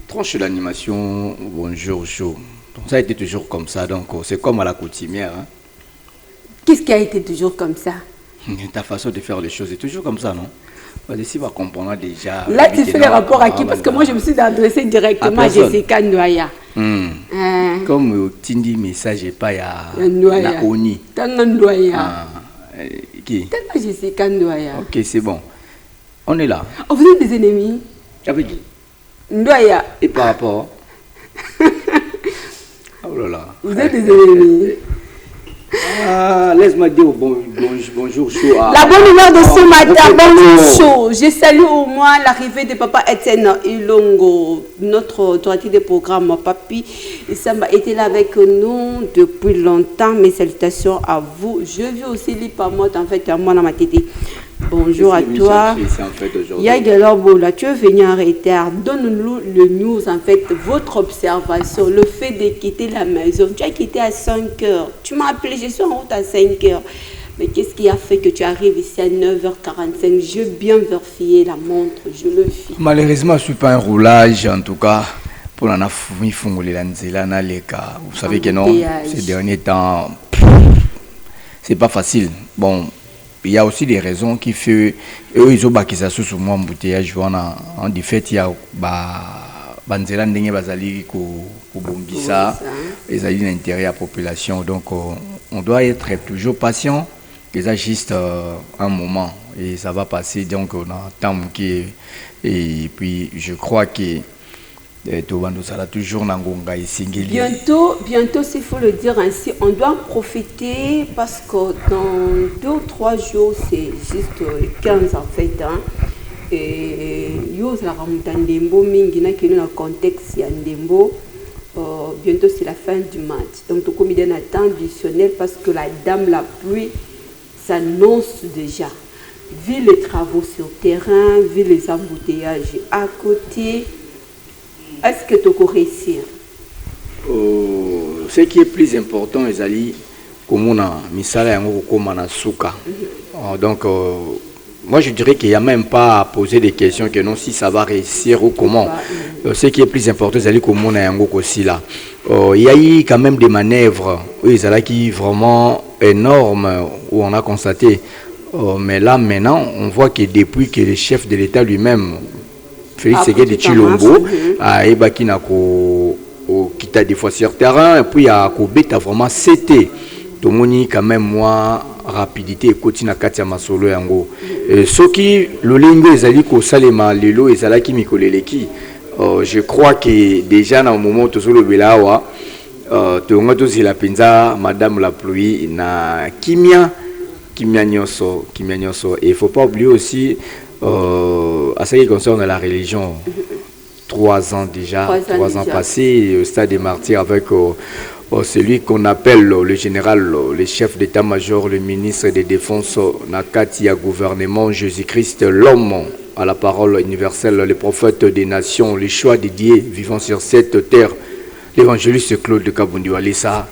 tranche d'animation. Bonjour, show. Donc, ça a été toujours comme ça, donc c'est comme à la coutumière. Hein. Qu'est-ce qui a été toujours comme ça? Ta façon de faire les choses est toujours comme ça, non? Ici, on va comprendre déjà. Là, tu fais les rapports à qui? Parce que moi, je me suis adressé directement à Jessica Ndoya. Comme Tindi message et pas à Oni. Tanga Ndoya. Qui? Tanga Jessica Ndoya. Ok, c'est bon. On est là. Oh, vous êtes des ennemis? Avec qui? Ndoya. Et par rapport? Oh là là. Vous êtes des ennemis. Ah, laisse-moi dire bonjour chaud. La bonne humeur de ce matin, bonjour chaud. Je salue au moins l'arrivée de papa Etienne Ilongo, notre autorité de programme Papi. Ça m'a été là avec nous depuis longtemps. Mes salutations à vous. Je vis aussi l'Ipamot en fait à moi dans ma tête. Bonjour à toi. Yagelor, tu es venu en retard. Donne-nous le news, en fait, votre observation, le fait de quitter la maison. Tu as quitté à 5 heures. Tu m'as appelé, je suis en route à 5 heures. Mais qu'est-ce qui a fait que tu arrives ici à 9h45? J'ai bien vérifié la montre, je le fais. Malheureusement, je ne suis pas un roulage, en tout cas. Pour la vous savez que non, ces derniers temps, c'est pas facile. Bon. Il y a aussi des raisons qui font eux ils ont bâti ça sous moi embouteillage en fait il y a banzela ndenge bazali ko bombisa les alliés d'intérêt à la population donc on doit être toujours patient c'est juste un moment et ça va passer donc on a temps qui et puis je crois que bientôt, s'il faut le dire ainsi, on doit en profiter parce que dans 2 ou 3 jours, c'est juste le 15 en fait. Hein, et bientôt c'est la fin du match. Donc, le comité d'un temps additionnel parce que la dame la pluie s'annonce déjà. Vu les travaux sur terrain, vu les embouteillages à côté. Est-ce que tu peux réussir? Ce qui est plus important, Ezali, comme on a misala yango comme on a souka. Donc, moi je dirais qu'il n'y a même pas à poser des questions que non si ça va réussir ou comment. Ce qui est plus important, Ezali, comme on a yango aussi là. Il y a eu quand même des manœuvres, Ezali qui vraiment énormes où on a constaté. Mais là maintenant, on voit que depuis que le chef de l'État lui-même Félix Tshisekedi Tshilombo a ébaki na ko kita des fois sur terrain et puis a ko beta vraiment c'était tomoni quand même moi rapidité ekoti na kati ya masolo yango soki lolingo ezali ko salema lelo ezalaki mikoleleki je crois que déjà na moment tozolo belawa tonga tozila penza madame la pluie na kimia nyonso et il faut pas oublier aussi à ce qui concerne la religion, 3 ans déjà, 3 ans passés au stade des martyrs avec celui qu'on appelle le général, le chef d'état-major, le ministre des Défenses, Nakati, gouvernement, Jésus-Christ, l'homme à la parole universelle, le prophète des nations, les choix dédiés vivant sur cette terre, l'évangéliste Claude de Kabundi Walisa.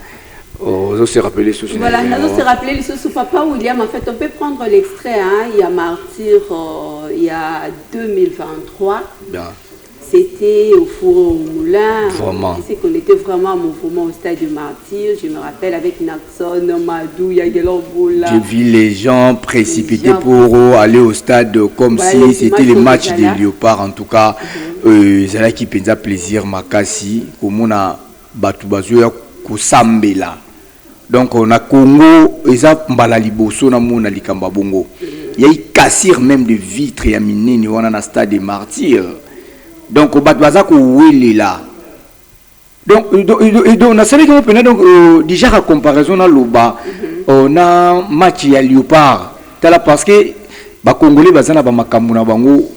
On se rappeler sous voilà, on se rappeler sous papa William. En fait, on peut prendre l'extrait. Hein, il y a martyr, il y a 2023. Bien. C'était au four au moulin. Vraiment. C'est qu'on était vraiment en mouvement au stade du martyr. Je me rappelle avec Naxon, Madou, Yagelor Bola. J'ai vu les gens précipités pour aller au stade comme si c'était le match des Léopards. En tout cas, Zala qui pensa plaisir, Makasi, comme on a battu Bazoua, Kousambela. Donc on a Congo, Eza Mbala Liboso, na Mona Likamba Bongo. Il y a eu cassir même de vitres et aminé, on a un stade des martyrs. donc baza ko wili là donc na sali ko pena donc déjà la comparaison na loba na match ya Léopard tala parce que ba congolais bazana ba makambu na bango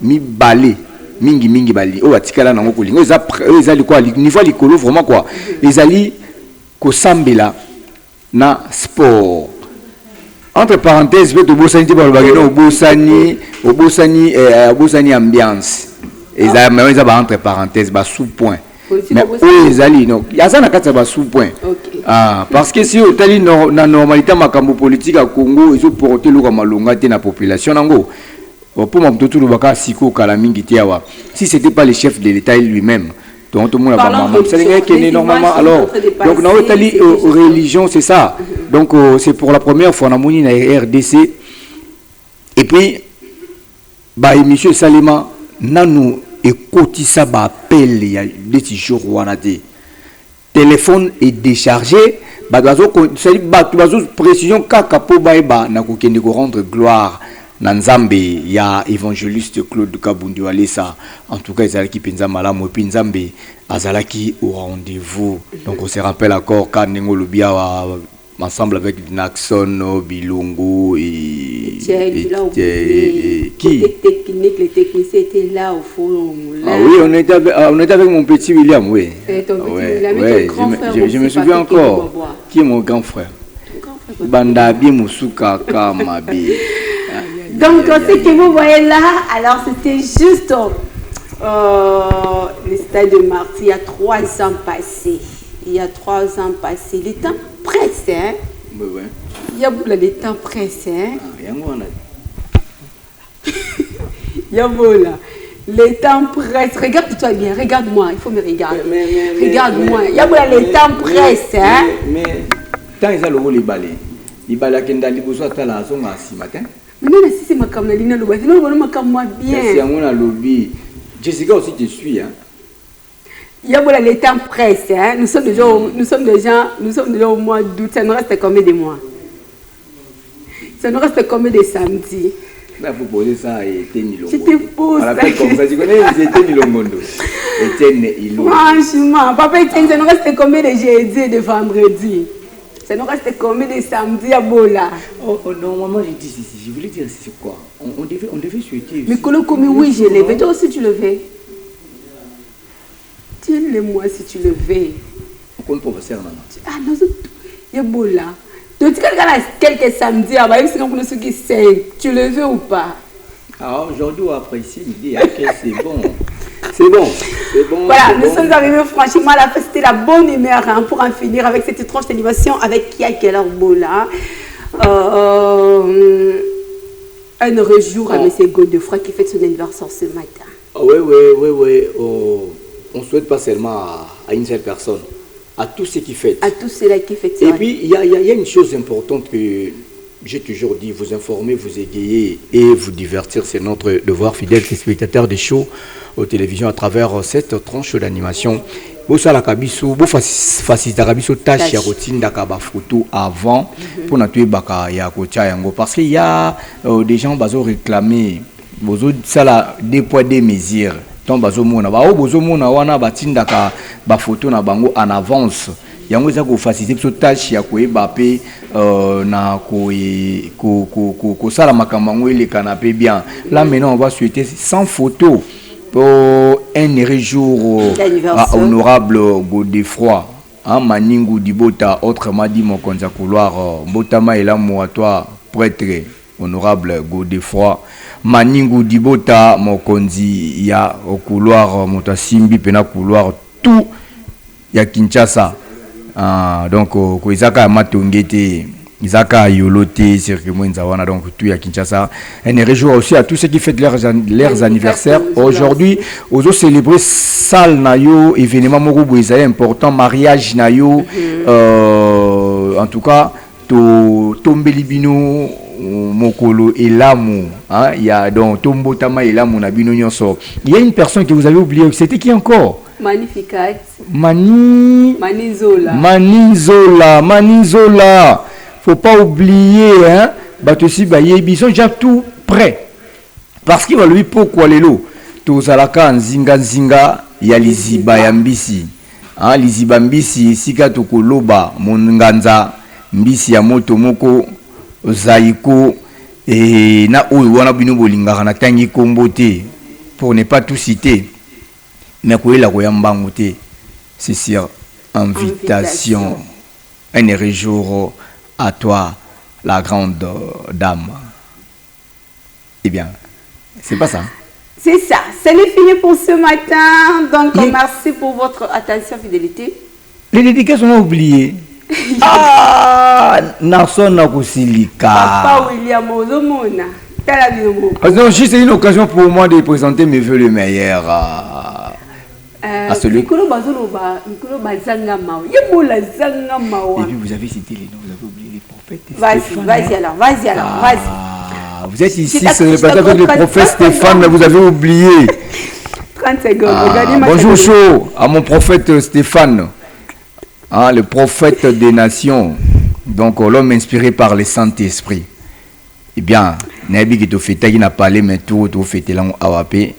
mi balé mingi bali o batikala nango kolinga ezali quoi niveau likolo vraiment quoi ezali ko sambela na sport entre parenthèses peut obosani ti balobaki no obosani ambiance ezali mais ezali entre parenthèses ba sous point mais ezali no yaza na kati ba sous point parce que si otali na normalité makambo politique à Congo ezo porter loka malonga te na population nango pour moi tout le baka siko kala mingi te awa si c'était pas le chef de l'État lui-même donc tout le monde a maman ça n'est normalement alors donc na otali religion c'est ça donc c'est pour la première fois na moni na RDC et puis ba émission Salima nanu ekotisa ba appel ya des jours wana te téléphone est déchargé bazo précision kaka po ba na ko kende ko rendre gloire na Nzambe ya évangéliste Claude Kabundu Alessa en tout cas ezalaki penza malamu puis Nzambe azalaki au rendez-vous donc on se rappelle encore quand Nengo Lubia ensemble avec Naxon Bilungu et qui les techniciens étaient là au fond. Ah oui, on était avec mon petit William, oui. Je me souviens encore. Qui est mon grand frère? Bandabi Musuka Kamabi. Donc, ce que vous voyez là, alors c'était juste le stade de Marty, il y a 3 ans passés. Il y a 3 ans passés. Les temps pressent, hein? Oui, oui. Il y a les temps pressent, hein? Il y a là. Les temps pressent. Regarde-toi bien, regarde-moi. Il faut me regarder. Regarde-moi. Il y a les temps pressent, hein? Mais, tant ils ont le balai. Il balai qui est dans les besoins de la zone à 6 matin. Mais non, si c'est ma caméra, il y a le bien. C'est à mon lobby. Jessica aussi te suis, hein? Il y a les temps pressent, hein? Nous sommes déjà au mois d'août. Ça nous reste combien de mois? Ça nous reste combien de samedis? Il faut poser ça et Etienne Je te pose ça. Comme ça, tu connais Etienne Ilongondo. Etienne Ilongondo. Franchement, papa Etienne, ça nous reste combien de jeudi et de vendredi? Ça nous reste combien de samedi à Bola? Oh non, moi j'ai dit ceci. Je voulais dire c'est quoi? On devait souhaiter. Mais Kolokomi, oui, je l'ai fait. Toi aussi, tu le fais. Dis-le-moi si tu le fais. On compte professeur, maman. Ah non, il y a Bola. Donc, quelques samedis, tu le veux ou pas? Ah, aujourd'hui, après ici, il dit que c'est bon. C'est bon. Voilà, nous sommes arrivés franchement à la fête, c'était la bonne humeur hein, pour en finir avec cette étrange animation avec Kia Keller Bola. Un heureux jour à M. Godefroy qui fête son anniversaire ce matin. Oui. On ne souhaite pas seulement à une seule personne. À tous ceux qui fêtent. À tous ceux-là qui fêtent. Et puis, il y a une chose importante que j'ai toujours dit, vous informer, vous égayer et vous divertir. C'est notre devoir fidèle spectateurs des shows aux télévisions à travers cette tranche d'animation. Vous savez, vous facilitez la tâche à photo avant pour notre baka ya parce qu'il y a des gens qui ont réclamé ça la deux poids deux mesures. Donc bazomona wana batindaka ba photo na bango en avance yango eza ko faciliter so tâche ya koyeba pe na ko sala makambo ele canapé bien là maintenant on va souhaiter 100 photos pour un heureux jour à honorable Godefroy Maningu Dibota autrement dit mon konza couloir Mbotama elamu à toi prêtre honorable Godefroy Maningu Dibota mokonzi ya au couloir Motasimbi pena couloir tout ya Kinshasa donc ko izaka matongete izaka yolote circuit wana donc tout ya Kinshasa un réjour aussi à tous ceux qui fêtent leurs anniversaires aujourd'hui ozo célébrer salle na yo événement moko boza important mariage na yo en tout cas to tombeli bino mokolo elamu il y a donc tombotama elamu na bino nyonso. Il y a une personne que vous avez oublié, c'était qui encore? Magnificat. Manizola. Faut pas oublier hein, bah aussi bah ils sont déjà tout prêts. Parce qu'il va lui pourquoi les lots. tozalaka nzinga ya liziba ya mbisi. Liziba mbisi sika tokoloba monganza mbisi ya moto moko zaiko na oyo wana bino bolingaka na tangi kombo te pour ne pas tout citer mais koyela koyambango te. C'est sur invitation. Un heureux jour à toi, la grande dame. Eh bien, c'est pas ça. C'est ça. C'est fini pour ce matin. Donc, merci pour votre attention, fidélité. Les dédicaces, on a oublié. Narson Nakosilika. Papa William Ozomona. Non, juste une occasion pour moi de présenter mes vœux les meilleurs à celui. Et puis vous avez cité les noms, vous avez oublié les prophètes. Vas-y alors, vas-y. Vous êtes ici sur le plateau avec le prophète Stéphane, mais vous avez oublié. 30 secondes, bonjour chaud à mon prophète Stéphane, le prophète des nations, donc l'homme inspiré par le Saint-Esprit. Eh bien, Nabi qui te fait tailler n'a parlé, mais tout fait là à Wapé.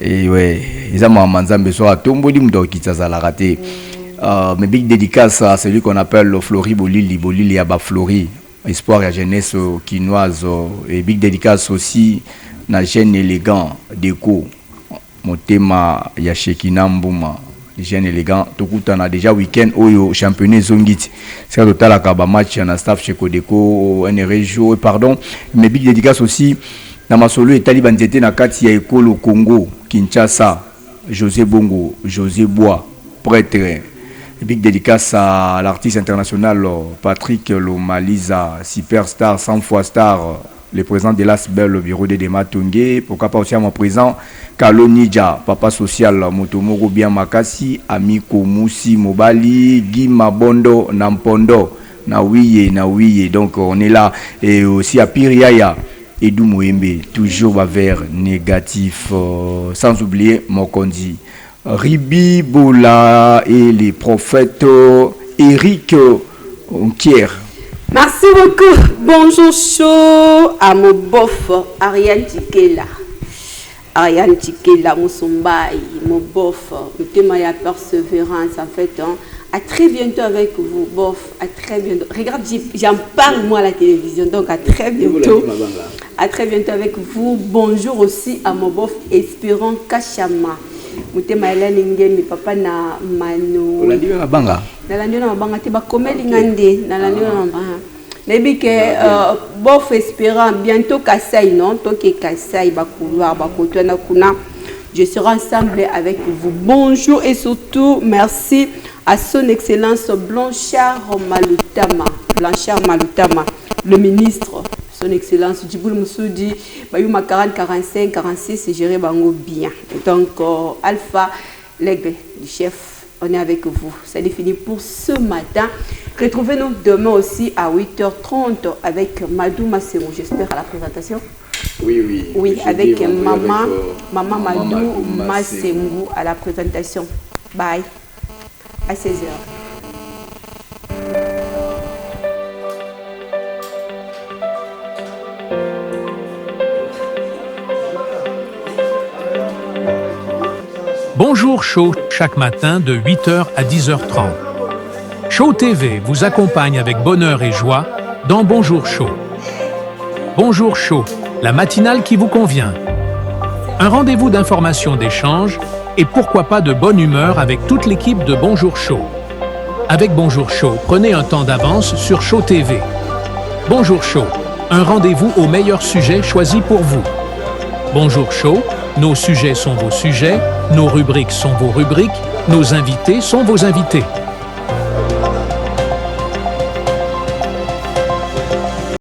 Et ouais, ils ont manzambe soit tomboli mdo qui t'a la raté. Mais big dédicace à celui qu'on appelle Flori Bolili Aba Flori, espoir et jeunesse quinoise. Et big dédicace aussi na jeune élégant déco. Mon thème ya Shekina Mbouma, les jeunes élégants. Tout on a déjà week-end au championnat Zongit. C'est total à Kaba match na staff Cheko Deco, NRJ, pardon. Mais big dédicace aussi. Na masolo etali banzete na kati ya ekolo Congo Kinshasa, José Bongo, José Bois, prêtre. Big dédicace à l'artiste international Patrick Lomaliza, superstar 100 fois star, le président de l'ASBEL, le bureau de Dematungé, pourquoi pas aussi à mon président Kalo Nidja, papa social Motomoro Bien Makasi, Amiko Moussi Mobali, Guy Mabondo Nampondo, na oui, donc on est là, et aussi à Piriaya. Edou Moembe, toujours vers négatif, sans oublier Mokondi, Ribi Bola et les prophètes Eric Onkier. Merci beaucoup. Bonjour chaud à mon bof Ariane Tikela. Ariane Tikela, Moussombaï, mon bof, le thème de la persévérance en fait. À très bientôt avec vous, bof. À très bientôt. Regarde, j'en parle moi à la télévision, donc à très bientôt. À très bientôt avec vous. Bonjour aussi à mon bof Espérant Kachama. Mutema Hélène Ngemi, papa na Mano. Olandi na banga. Na landi na banga te ba komeli ngande na landi na banga. Nebi que bof Espérant bientôt Kasai non, toke Kasai ba couloir ba kotwana kuna. Je serai ensemble avec vous. Bonjour et surtout merci à son excellence Blanchard Malutama, le ministre, son excellence Djiboul Moussoudi, Bayouma 40, 45, 46, géré Bango bien. Donc, Alpha, l'aigle du chef, on est avec vous. C'est fini pour ce matin. Retrouvez-nous demain aussi à 8h30 avec Madou Massemo, j'espère à la présentation. Oui, avec maman Madou Massemo à la présentation. Bye. À 16h. Bonjour Show, chaque matin de 8h à 10h30. Show TV vous accompagne avec bonheur et joie dans Bonjour Show. Bonjour Show, la matinale qui vous convient. Un rendez-vous d'information, d'échange et pourquoi pas de bonne humeur avec toute l'équipe de Bonjour Show. Avec Bonjour Show, prenez un temps d'avance sur Show TV. Bonjour Show, un rendez-vous aux meilleurs sujets choisis pour vous. Bonjour Show, nos sujets sont vos sujets, nos rubriques sont vos rubriques, nos invités sont vos invités.